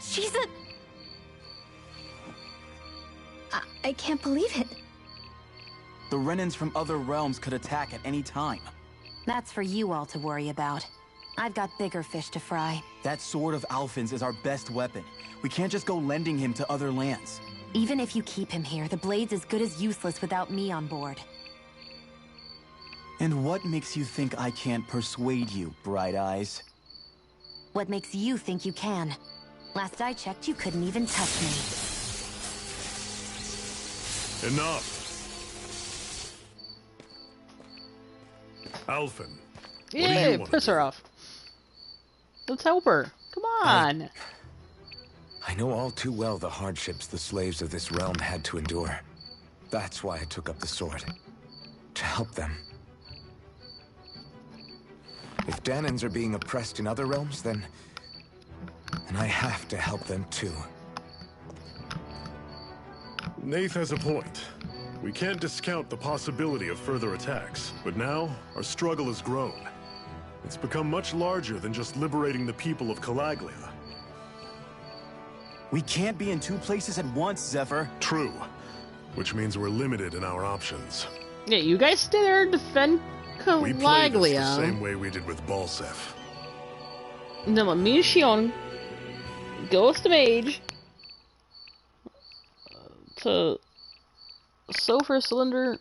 S12: she's a... I can't believe it.
S3: The Renans from other realms could attack at any time.
S6: That's for you all to worry about. I've got bigger fish to fry.
S3: That sword of Alphen's is our best weapon. We can't just go lending him to other lands.
S6: Even if you keep him here, the blade's as good as useless without me on board.
S3: And what makes you think I can't persuade you, Bright Eyes?
S6: What makes you think you can? Last I checked, you couldn't even touch me.
S4: Enough! Alphen.
S2: Yay, piss her off. Let's help her. Come on.
S1: I know all too well the hardships the slaves of this realm had to endure. That's why I took up the sword. To help them. If Dahnans are being oppressed in other realms, then I have to help them too.
S4: Nath has a point. We can't discount the possibility of further attacks, but now our struggle has grown. It's become much larger than just liberating the people of Calaglia.
S3: We can't be in two places at once, Zephyr.
S4: True, which means we're limited in our options.
S2: Yeah, you guys stay there and defend
S4: We play this the
S2: Calaglia.
S4: same way we did with Balseph.
S2: And then let me and Shion go with the mage to Sulfur Cylinder.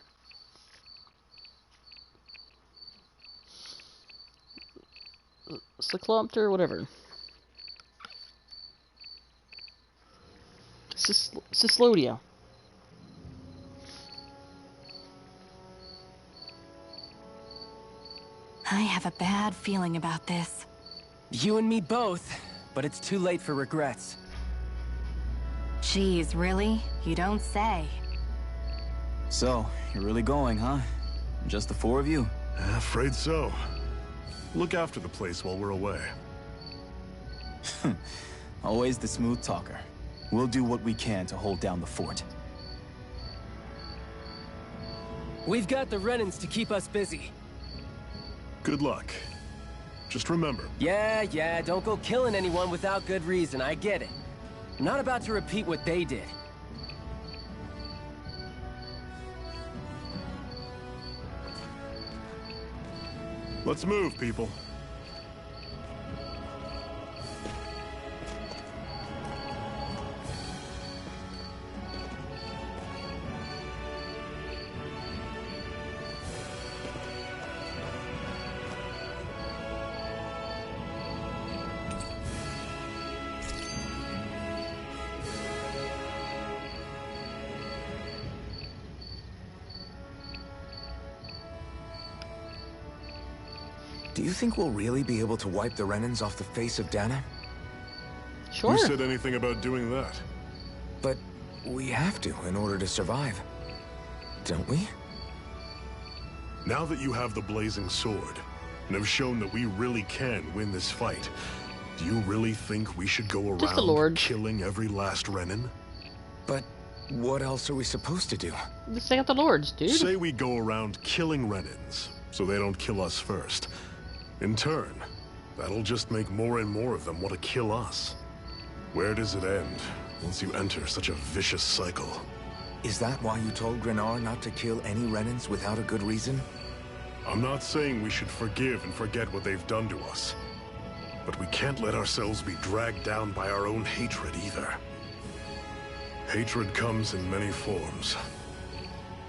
S2: Cyclopter, whatever. Cyslodia.
S6: I have a bad feeling about this.
S11: You and me both, but it's too late for regrets.
S6: Jeez, really? You don't say.
S3: So, you're really going, huh? Just the four of you?
S4: Afraid so. Look after the place while we're away.
S3: Always the smooth talker. We'll do what we can to hold down the fort.
S11: We've got the Renans to keep us busy.
S4: Good luck. Just remember.
S11: Yeah, don't go killing anyone without good reason, I get it. I'm not about to repeat what they did.
S4: Let's move, people.
S1: Do you think we'll really be able to wipe the Renans off the face of Dahna?
S2: Sure.
S4: Who said anything about doing that?
S1: But we have to in order to survive. Don't we?
S4: Now that you have the Blazing Sword, and have shown that we really can win this fight, do you really think we should go
S2: Just the
S4: around
S2: Lord.
S4: killing every last Renan?
S1: But what else are we supposed to do?
S2: Just take out the lords, dude.
S4: Say we go around killing Renans, so they don't kill us first. In turn, that'll just make more and more of them want to kill us. Where does it end once you enter such a vicious cycle?
S1: Is that why you told Grenar not to kill any Renans without a good reason?
S4: I'm not saying we should forgive and forget what they've done to us. But we can't let ourselves be dragged down by our own hatred either. Hatred comes in many forms.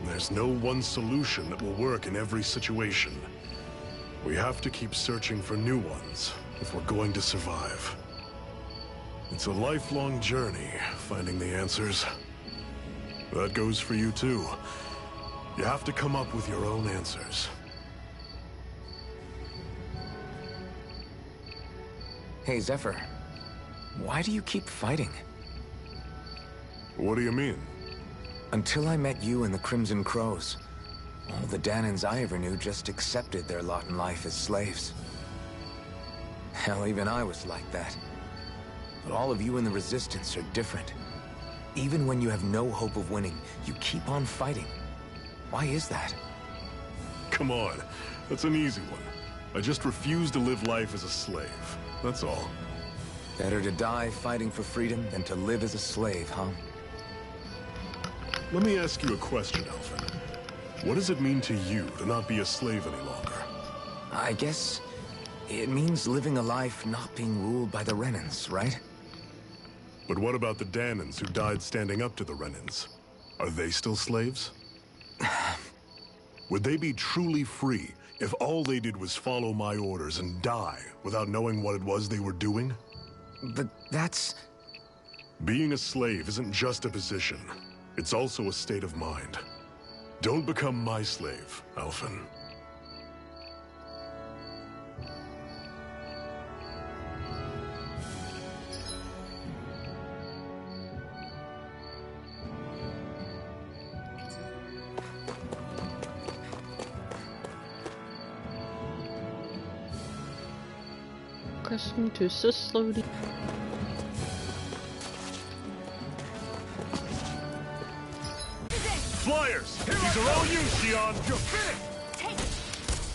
S4: And there's no one solution that will work in every situation. We have to keep searching for new ones if we're going to survive. It's a lifelong journey, finding the answers. That goes for you too. You have to come up with your own answers.
S1: Hey, Zephyr. Why do you keep fighting?
S4: What do you mean?
S1: Until I met you and the Crimson Crows, all the Dahnans I ever knew just accepted their lot in life as slaves. Hell, even I was like that. But all of you in the Resistance are different. Even when you have no hope of winning, you keep on fighting. Why is that?
S4: Come on, that's an easy one. I just refuse to live life as a slave. That's all.
S1: Better to die fighting for freedom than to live as a slave, huh?
S4: Let me ask you a question, Alphen. What does it mean to you to not be a slave any longer?
S1: I guess it means living a life not being ruled by the Renans, right?
S4: But what about the Dahnans who died standing up to the Renans? Are they still slaves? Would they be truly free if all they did was follow my orders and die without knowing what it was they were doing?
S1: But that's...
S4: Being a slave isn't just a position. It's also a state of mind. Don't become my slave, Alphen.
S2: Accustomed to so slowly.
S4: Flyers! These are all you, Xion!
S7: You're finished!
S8: Take it!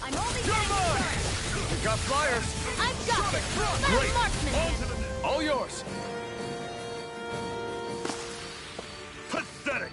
S8: I'm only
S7: You're
S8: getting
S7: mine!
S8: started!
S7: We got flyers!
S8: I've got it! Let
S7: Great!
S8: a marksman
S7: On
S8: in.
S7: to the net! All yours!
S4: Pathetic!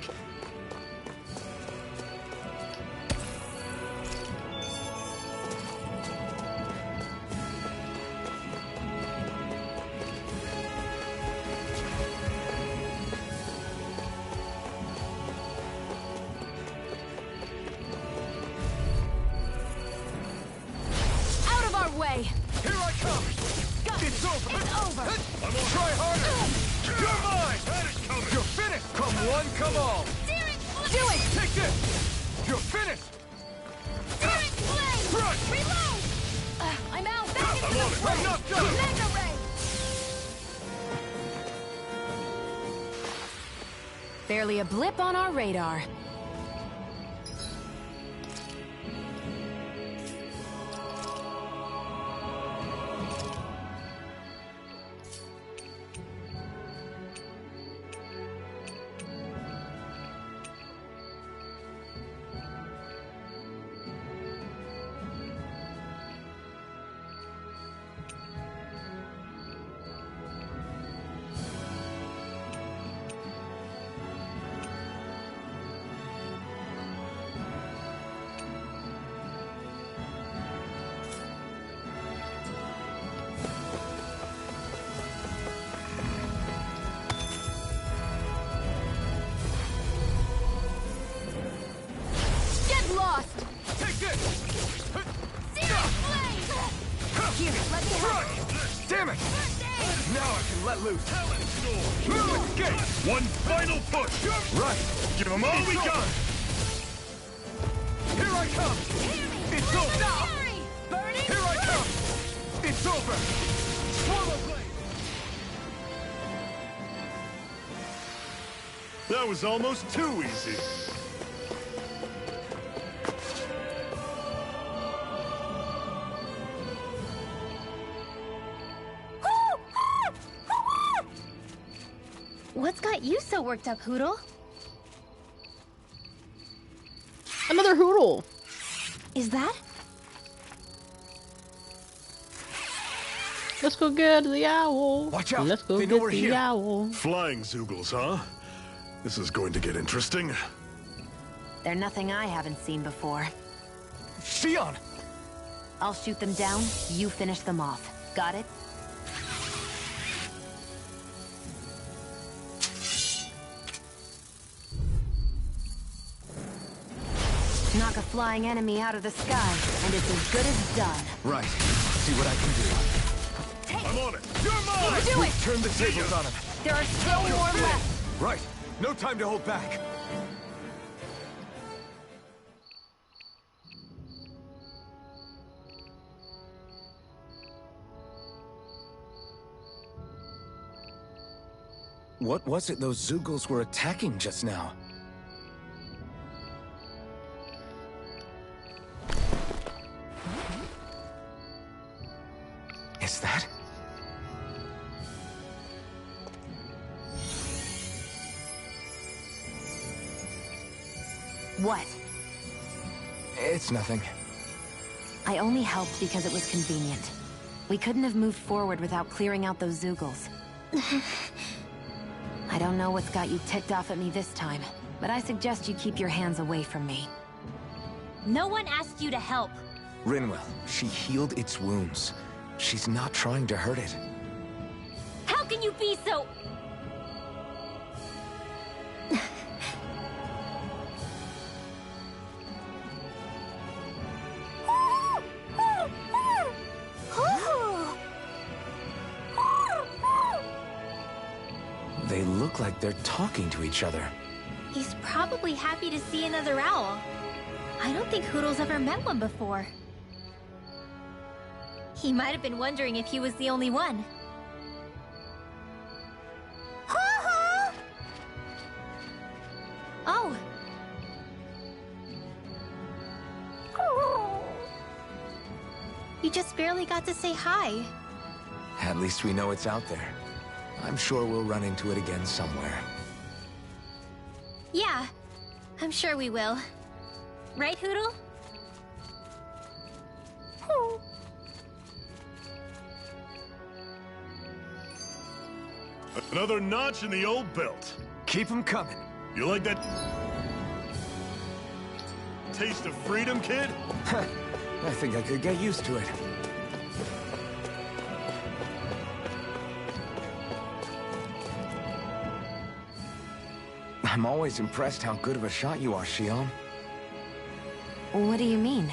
S8: Out of our way!
S7: Here I come!
S8: Got
S7: It's over!
S8: It's over!
S7: I'm on. Try harder! You're mine! You're finished! Come one, come all!
S8: Searing flame!
S7: Do it! Take this! You're finished!
S8: Searing flame!
S7: Front!
S8: Reload! I'm out! Back into
S7: I'm
S8: the
S7: on it!
S8: fray!
S7: I'm not done!
S8: Mega ray!
S6: Barely a blip on our radar.
S8: Get lost!
S7: Take this!
S8: Searing flame! Here, let me help!
S7: Damn it!
S8: First aid!
S7: Now I can let loose! Move! Escape!
S4: One final push!
S7: Right!
S4: Give them all we got!
S7: Here I come!
S8: Hear me!
S7: It's
S8: Like
S7: over!
S8: a fury! Burning
S7: Here I
S8: bright!
S7: come! It's over! Swallow blade!
S4: That was almost too easy.
S12: What's got you so worked up, Hootle?
S2: Another Hootle.
S12: Is that?
S2: Let's go get the owl.
S7: Watch out.
S2: Let's go
S7: They know
S2: get
S7: we're
S2: the
S7: here.
S2: owl.
S4: Flying Zeugles, huh? This is going to get interesting.
S6: They're nothing I haven't seen before.
S7: Xion!
S6: I'll shoot them down, you finish them off. Got it? Knock a flying enemy out of the sky, and it's as good as done.
S1: Right. See what I can do.
S4: I'm on it.
S7: You're mine!
S8: Do it!
S7: Turn the tables on him.
S8: There are still more left!
S7: Right. No time to hold back.
S1: What was it those Zeugles were attacking just now? Is that?
S6: What?
S1: It's nothing.
S6: I only helped because it was convenient. We couldn't have moved forward without clearing out those Zeugles. I don't know what's got you ticked off at me this time, but I suggest you keep your hands away from me.
S12: No one asked you to help.
S1: Rinwell, she healed its wounds. She's not trying to hurt it.
S12: How can you be so...
S1: They look like they're talking to each other.
S12: He's probably happy to see another owl. I don't think Hoodle's ever met one before. He might have been wondering if he was the only one. Oh. You just barely got to say hi.
S1: At least we know it's out there. I'm sure we'll run into it again somewhere.
S12: Yeah, I'm sure we will. Right, Hoodle?
S4: Another notch in the old belt.
S1: Keep 'em coming.
S4: You like that taste of freedom, kid?
S1: I think I could get used to it. I'm always impressed how good of a shot you are, Xion.
S6: What do you mean?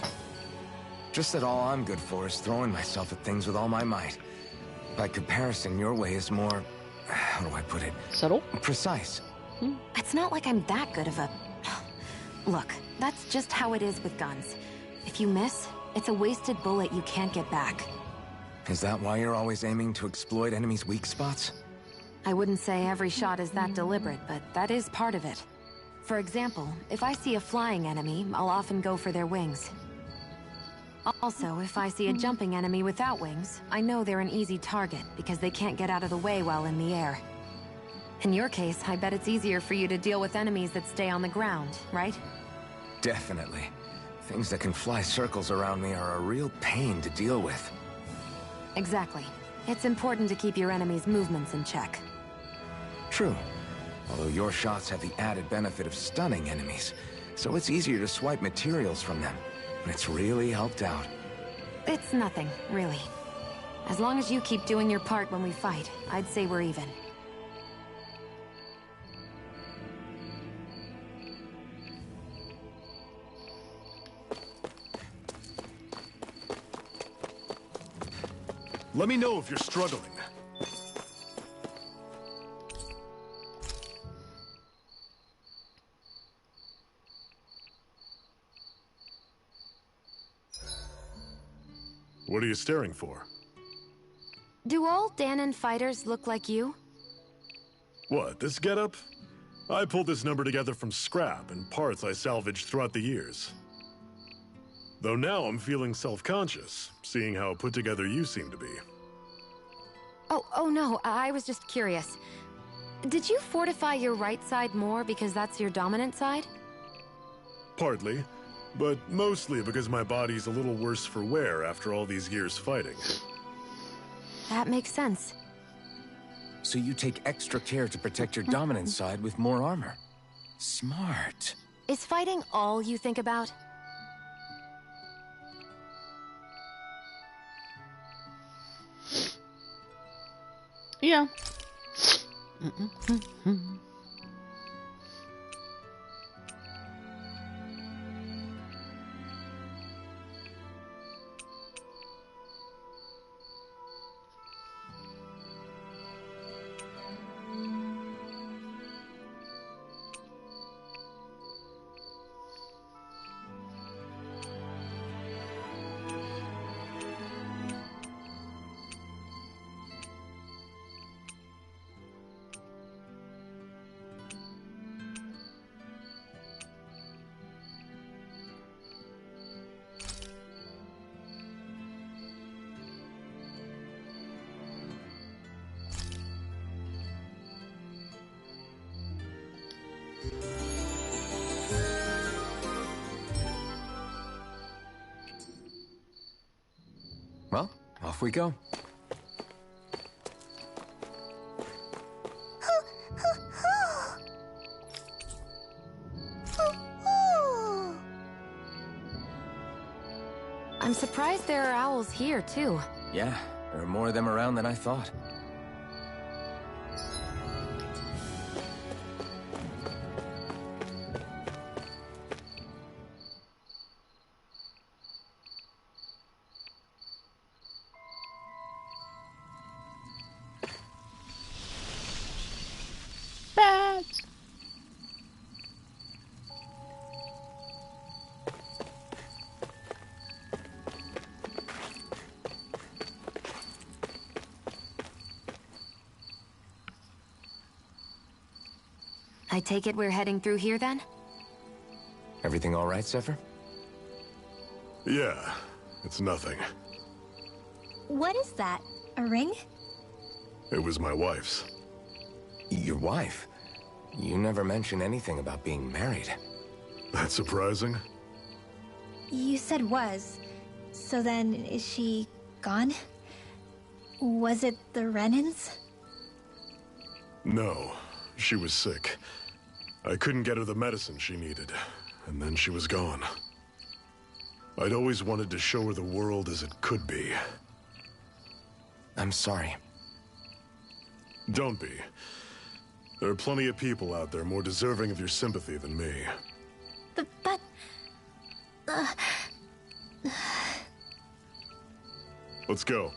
S1: Just that all I'm good for is throwing myself at things with all my might. By comparison, your way is more... how do I put it?
S2: Subtle?
S1: Precise.
S6: It's not like I'm that good of a... Look, that's just how it is with guns. If you miss, it's a wasted bullet you can't get back.
S1: Is that why you're always aiming to exploit enemies' weak spots?
S6: I wouldn't say every shot is that deliberate, but that is part of it. For example, if I see a flying enemy, I'll often go for their wings. Also, if I see a jumping enemy without wings, I know they're an easy target because they can't get out of the way while in the air. In your case, I bet it's easier for you to deal with enemies that stay on the ground, right?
S1: Definitely. Things that can fly circles around me are a real pain to deal with.
S6: Exactly. It's important to keep your enemy's movements in check.
S1: True. Although your shots have the added benefit of stunning enemies, so it's easier to swipe materials from them. And it's really helped out.
S6: It's nothing, really. As long as you keep doing your part when we fight, I'd say we're even.
S4: Let me know if you're struggling. What are you staring for?
S6: Do all Dahnan fighters look like you?
S4: What, this getup? I pulled this number together from scrap and parts I salvaged throughout the years. Though now I'm feeling self-conscious, seeing how put together you seem to be.
S6: Oh no, I was just curious. Did you fortify your right side more because that's your dominant side?
S4: Partly, but mostly because my body's a little worse for wear after all these years fighting.
S6: That makes sense.
S1: So you take extra care to protect your dominant side with more armor. Smart.
S6: Is fighting all you think about?
S2: Yeah.
S1: Well, off we go.
S6: I'm surprised there are owls here, too.
S1: Yeah, there are more of them around than I thought.
S2: Bats!
S6: I take it we're heading through here, then?
S1: Everything all right, Zephyr?
S4: Yeah, it's nothing.
S12: What is that? A ring?
S4: It was my wife's.
S1: Your wife? You never mentioned anything about being married.
S4: That's surprising?
S12: You said was. So then, is she gone? Was it the Renans?
S4: No, she was sick. I couldn't get her the medicine she needed, and then she was gone. I'd always wanted to show her the world as it could be.
S1: I'm sorry.
S4: Don't be. There are plenty of people out there more deserving of your sympathy than me.
S12: But...
S4: Let's go.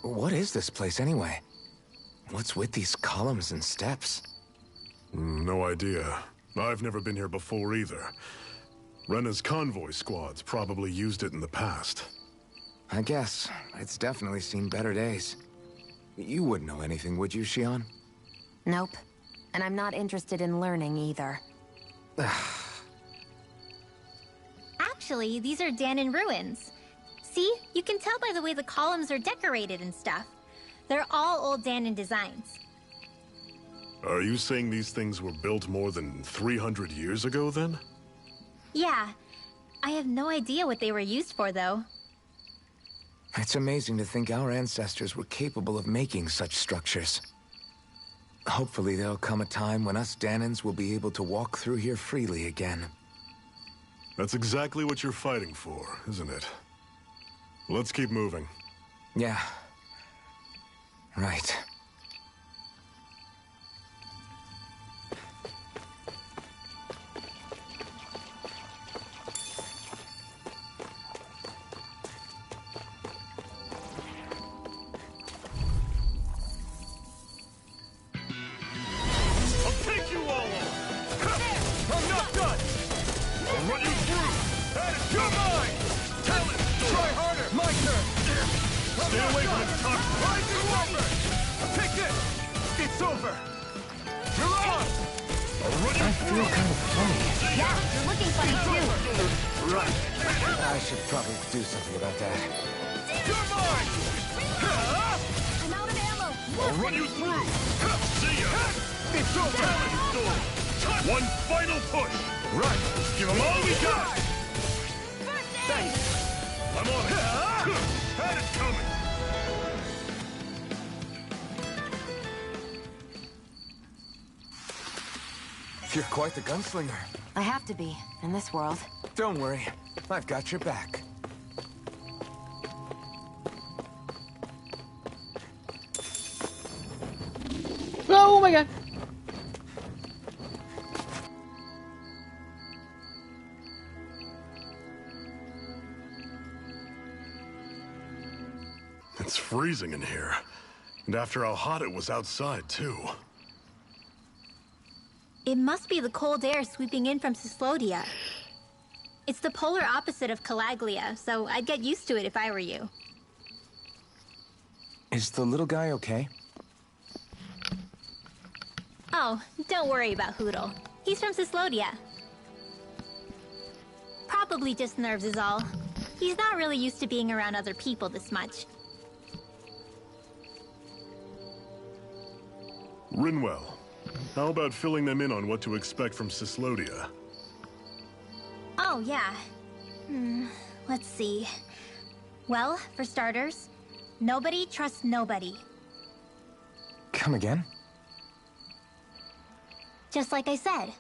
S1: What is this place anyway? What's with these columns and steps?
S4: No idea. I've never been here before either. Rena's convoy squads probably used it in the past.
S1: I guess. It's definitely seen better days. You wouldn't know anything, would you, Xion?
S6: Nope. And I'm not interested in learning either.
S12: Actually, these are Dahnan ruins. See? You can tell by the way the columns are decorated and stuff. They're all old Dahnan designs.
S4: Are you saying these things were built more than 300 years ago, then?
S12: Yeah. I have no idea what they were used for, though.
S1: It's amazing to think our ancestors were capable of making such structures. Hopefully there'll come a time when us Dahnans will be able to walk through here freely again.
S4: That's exactly what you're fighting for, isn't it? Let's keep moving.
S1: Yeah. Right. I should probably do something about that.
S5: You're mine! I'm out of ammo!
S4: I'll run you through! See ya! It's over! One final push! Right! Give them all we got! Thanks! I'm on it! Had it coming!
S1: You're quite the gunslinger.
S6: I have to be, in this world.
S1: Don't worry. I've got your back.
S2: Oh my god!
S4: It's freezing in here. And after how hot it was outside, too.
S12: It must be the cold air sweeping in from Cyslodia. It's the polar opposite of Calaglia, so I'd get used to it if I were you.
S1: Is the little guy okay?
S12: Oh, don't worry about Hootle. He's from Cyslodia. Probably just nerves is all. He's not really used to being around other people this much.
S4: Rinwell, how about filling them in on what to expect from Cyslodia?
S12: Oh, yeah. Let's see. Well, for starters, nobody trusts nobody.
S1: Come again?
S12: Just like I said,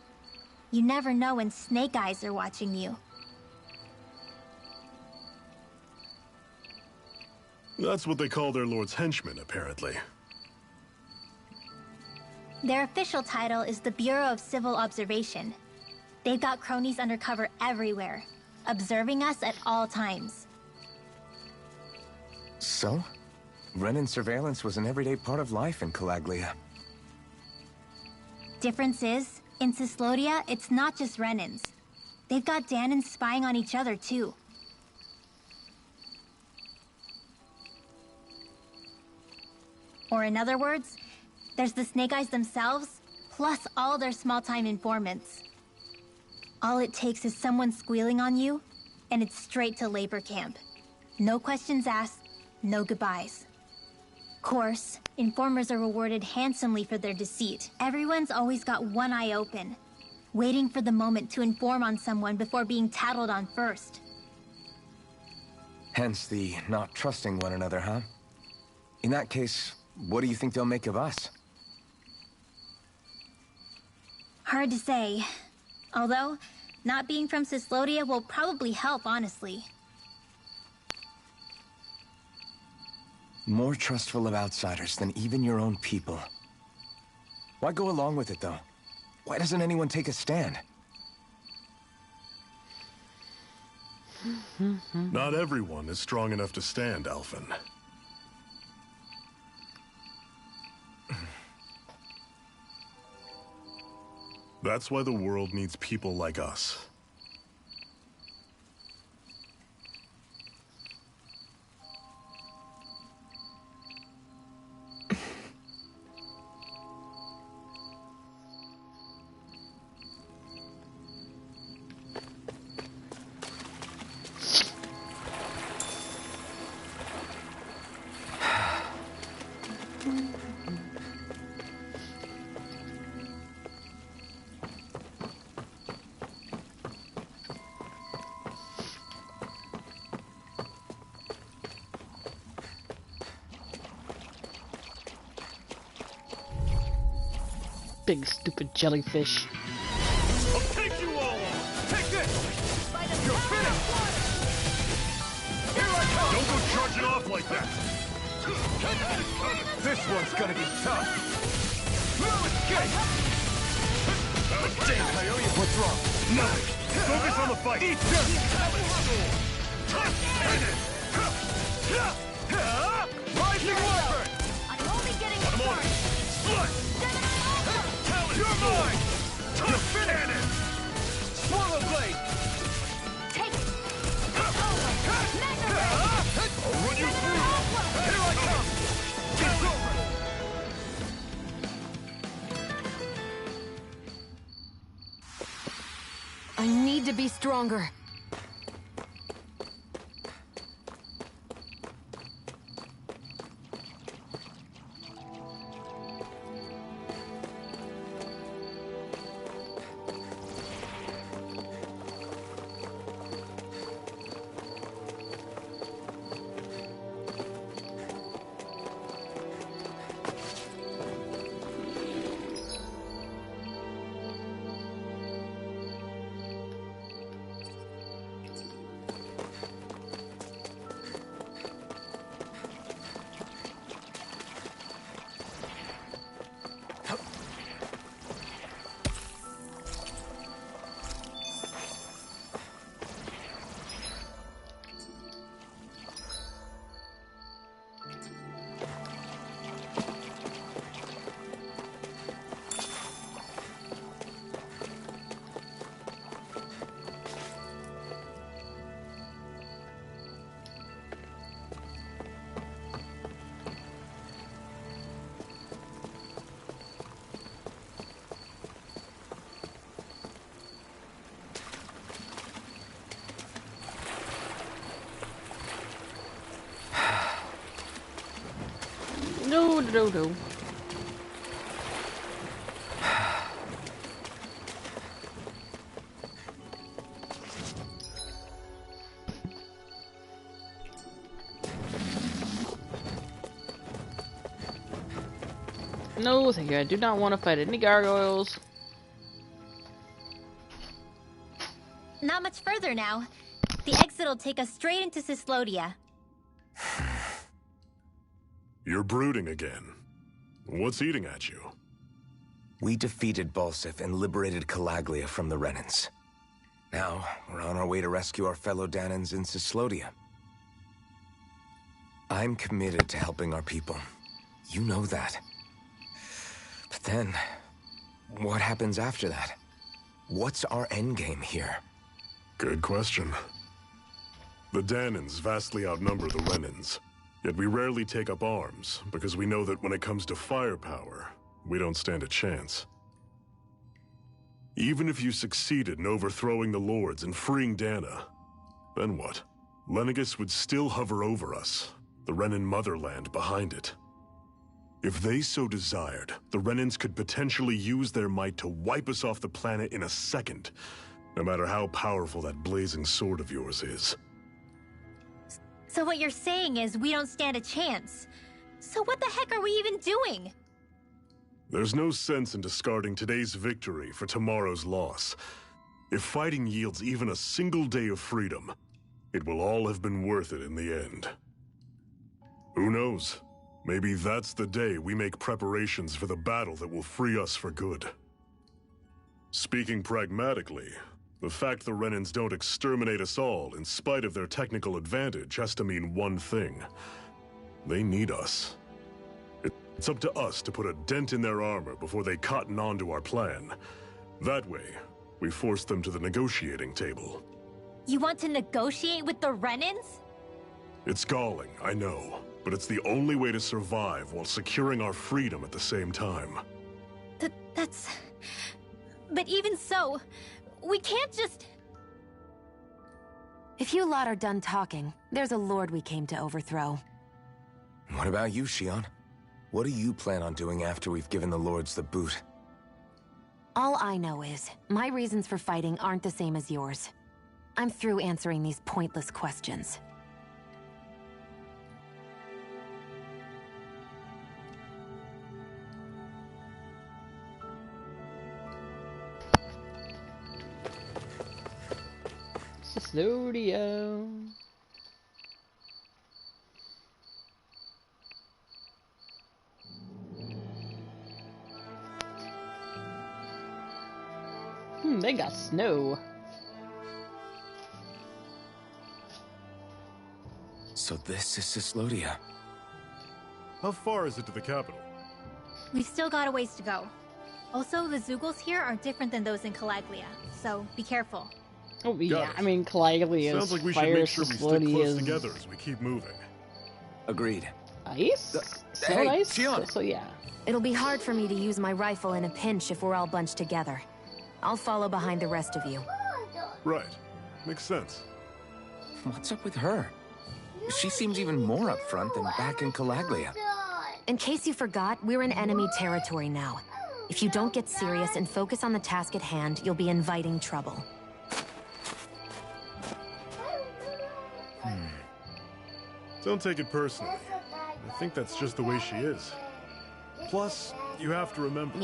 S12: you never know when Snake Eyes are watching you.
S4: That's what they call their lord's henchmen, apparently.
S12: Their official title is the Bureau of Civil Observation. They've got cronies undercover everywhere, observing us at all times.
S1: So? Renan surveillance was an everyday part of life in Calaglia.
S12: Difference is, in Cyslodia, it's not just Renans. They've got Danans spying on each other, too. Or in other words, there's the Snake Eyes themselves, plus all their small-time informants. All it takes is someone squealing on you, and it's straight to labor camp. No questions asked, no goodbyes. Course, informers are rewarded handsomely for their deceit. Everyone's always got one eye open, waiting for the moment to inform on someone before being tattled on first.
S1: Hence the not trusting one another, huh? In that case, what do you think they'll make of us?
S12: Hard to say. Although, not being from Cyslodia will probably help, honestly.
S1: More trustful of outsiders than even your own people. Why go along with it, though? Why doesn't anyone take a stand?
S4: Not everyone is strong enough to stand, Alphen. That's why the world needs people like us.
S2: Big stupid jellyfish.
S7: I'll take you all on! Take this! You're finished! Here I come!
S4: Don't go charging off like that!
S7: This one's gonna be tough! No escape! Damn, Coyote, what's wrong?
S4: Nothing! Focus on the fight!
S7: Eat this! Rising Leopard!
S8: I'm only getting
S4: I'm on it!
S8: started.
S4: Slut!
S7: You're mine! You're finished! Swallow Blade!
S8: Take it.
S4: I'll run you through!
S7: Here I come! It's over!
S6: I need to be stronger.
S2: No. No, thank you. I do not want to fight any gargoyles.
S12: much further now. The exit'll take us straight into Cyslodia.
S4: You're brooding again. What's eating at you?
S1: We defeated Balseph and liberated Calaglia from the Renans. Now, we're on our way to rescue our fellow Dahnans in Cyslodia. I'm committed to helping our people. You know that. But then, what happens after that? What's our endgame here?
S4: Good question. The Dahnans vastly outnumber the Renans. Yet we rarely take up arms, because we know that when it comes to firepower, we don't stand a chance. Even if you succeeded in overthrowing the Lords and freeing Dahna, then what? Lenegis would still hover over us, the Renan motherland behind it. If they so desired, the Renans could potentially use their might to wipe us off the planet in a second, no matter how powerful that blazing sword of yours is.
S12: So what you're saying is we don't stand a chance. So what the heck are we even doing?
S4: There's no sense in discarding today's victory for tomorrow's loss. If fighting yields even a single day of freedom, it will all have been worth it in the end. Who knows? Maybe that's the day we make preparations for the battle that will free us for good. Speaking pragmatically, the fact the Renans don't exterminate us all in spite of their technical advantage has to mean one thing. They need us. It's up to us to put a dent in their armor before they cotton on to our plan. That way, we force them to the negotiating table.
S12: You want to negotiate with the Renans?
S4: It's galling, I know, but it's the only way to survive while securing our freedom at the same time.
S12: That's... But even so, we can't just...
S6: If you lot are done talking, there's a lord we came to overthrow.
S1: What about you, Shionne? What do you plan on doing after we've given the Lords the boot?
S6: All I know is, my reasons for fighting aren't the same as yours. I'm through answering these pointless questions.
S2: Cyslodia. They got snow.
S1: So this is Cyslodia.
S4: How far is it to the capital?
S12: We've still got a ways to go. Also, the Zeugles here are different than those in Calaglia, so be careful.
S2: Oh yeah, I mean Calaglia
S4: Sounds like we should
S2: fire,
S4: make sure we stick close together as we keep moving.
S1: Agreed.
S2: Ice? So
S1: hey,
S2: nice.
S1: Shionne.
S2: So yeah.
S6: It'll be hard for me to use my rifle in a pinch if we're all bunched together. I'll follow behind the rest of you.
S4: Right. Makes sense.
S1: What's up with her? She seems even more upfront than back in Calaglia.
S6: In case you forgot, we're in enemy territory now. If you don't get serious and focus on the task at hand, you'll be inviting trouble.
S4: Don't take it personally. I think that's just the way she is. Plus, you have to remember,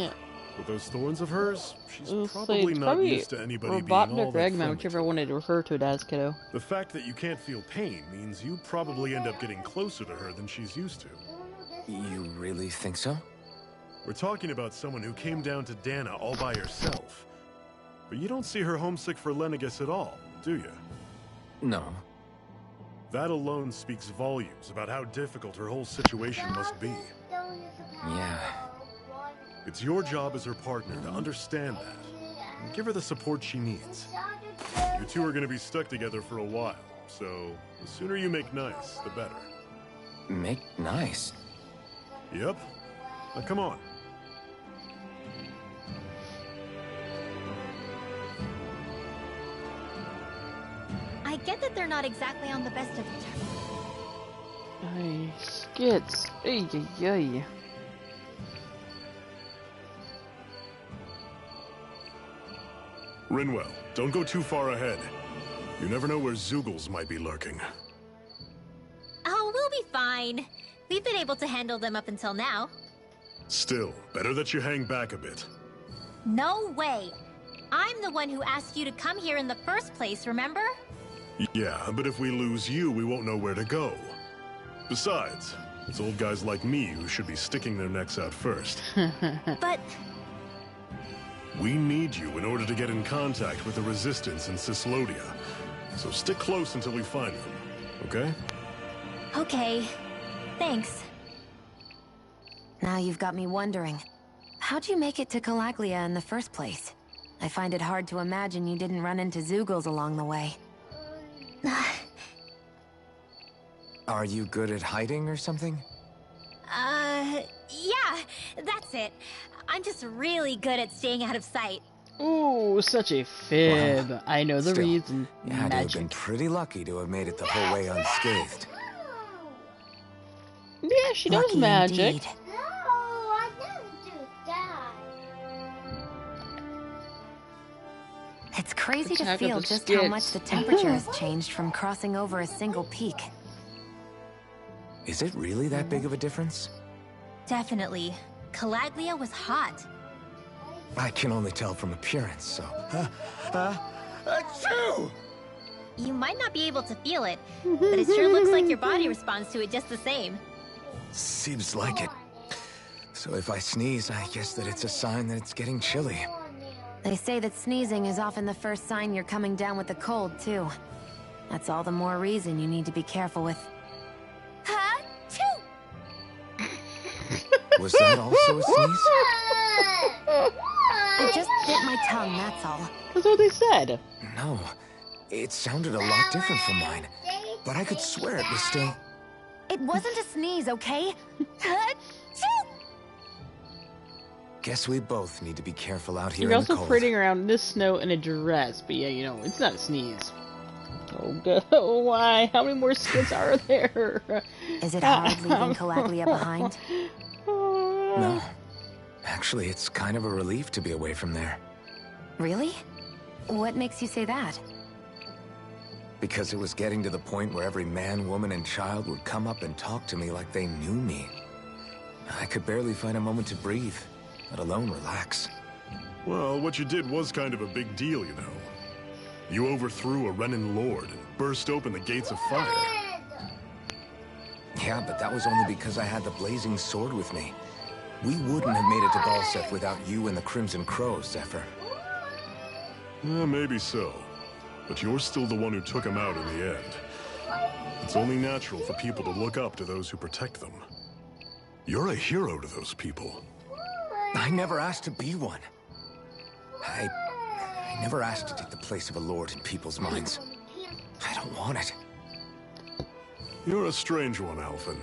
S4: with those thorns of hers, she's probably not used to anybody being all
S2: Robotnik
S4: that
S2: Regman, whichever one to refer to it as, kiddo.
S4: The fact that you can't feel pain means you probably end up getting closer to her than she's used to.
S1: You really think so?
S4: We're talking about someone who came down to Dahna all by herself. But you don't see her homesick for Lenegis at all, do you?
S1: No.
S4: That alone speaks volumes about how difficult her whole situation must be.
S1: Yeah.
S4: It's your job as her partner to understand that, and give her the support she needs. You two are going to be stuck together for a while, so the sooner you make nice, the better.
S1: Make nice?
S4: Yep. Now come on.
S12: I get that they're not exactly on the best of terms.
S2: Ay, skits. Ay, ay, ay.
S4: Rinwell, don't go too far ahead. You never know where Zeugles might be lurking.
S12: Oh, we'll be fine. We've been able to handle them up until now.
S4: Still, better that you hang back a bit.
S12: No way. I'm the one who asked you to come here in the first place, remember?
S4: Yeah, but if we lose you, we won't know where to go. Besides, it's old guys like me who should be sticking their necks out first.
S12: But...
S4: We need you in order to get in contact with the Resistance in Cyslodia. So stick close until we find them, okay?
S12: Okay. Thanks.
S6: Now you've got me wondering. How'd you make it to Calaglia in the first place? I find it hard to imagine you didn't run into Zeugles along the way.
S1: Are you good at hiding or something?
S12: Yeah, that's it. I'm just really good at staying out of sight.
S2: Ooh, such a fib.
S1: Well,
S2: I know the
S1: still,
S2: reason.
S1: You had to have been
S2: Magic.
S1: pretty lucky to have made it the whole way unscathed.
S2: Yeah, she knows
S6: Lucky
S2: magic.
S6: indeed.
S8: No, I didn't do that.
S6: It's crazy to
S2: Attack of
S6: feel
S2: the
S6: just how much
S2: Skids.
S6: the temperature has changed from crossing over a single peak.
S1: Is it really that big of a difference?
S12: Definitely. Calaglia was hot.
S1: I can only tell from appearance, so... Achoo!
S12: You might not be able to feel it, but it sure looks like your body responds to it just the same.
S1: Seems like it. So if I sneeze, I guess that it's a sign that it's getting chilly.
S6: They say that sneezing is often the first sign you're coming down with the cold, too. That's all the more reason you need to be careful with.
S12: Ha-choo!
S1: Was that also a sneeze?
S6: I just bit my tongue, that's all.
S2: That's what they said.
S1: No. It sounded a lot different from mine. But I could swear it was still...
S6: It wasn't a sneeze, okay?
S12: Ha-choo!
S1: Guess we both need to be careful out here
S2: You're
S1: in
S2: also
S1: the cold.
S2: parading around in this snow in a dress, but yeah, you know, it's not a sneeze. Oh, God. Why? How many more skits are there?
S6: Is it hard leaving Calaglia behind?
S1: No. Actually, it's kind of a relief to be away from there.
S6: Really? What makes you say that?
S1: Because it was getting to the point where every man, woman, and child would come up and talk to me like they knew me. I could barely find a moment to breathe, let alone relax.
S4: Well, what you did was kind of a big deal, you know. You overthrew a Renan lord and burst open the gates of fire.
S1: Yeah, but that was only because I had the blazing sword with me. We wouldn't have made it to Balseph without you and the Crimson Crows, Zephyr.
S4: Maybe so. But you're still the one who took him out in the end. It's only natural for people to look up to those who protect them. You're a hero to those people.
S1: I never asked to be one. I never asked to take the place of a lord in people's minds. I don't want it.
S4: You're a strange one, Alphen.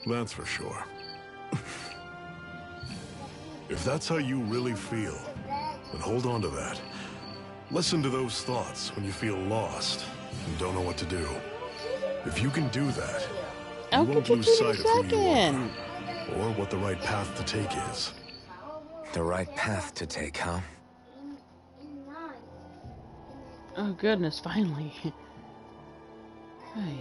S4: That's for sure. If that's how you really feel, then hold on to that. Listen to those thoughts when you feel lost and don't know what to do. If you can do that,
S2: I'll
S4: you won't
S2: get you
S4: lose
S2: in a
S4: sight of who you
S2: second.
S4: are, or what the right path to take is.
S1: The right path to take, huh?
S2: Oh, goodness, finally. Ay.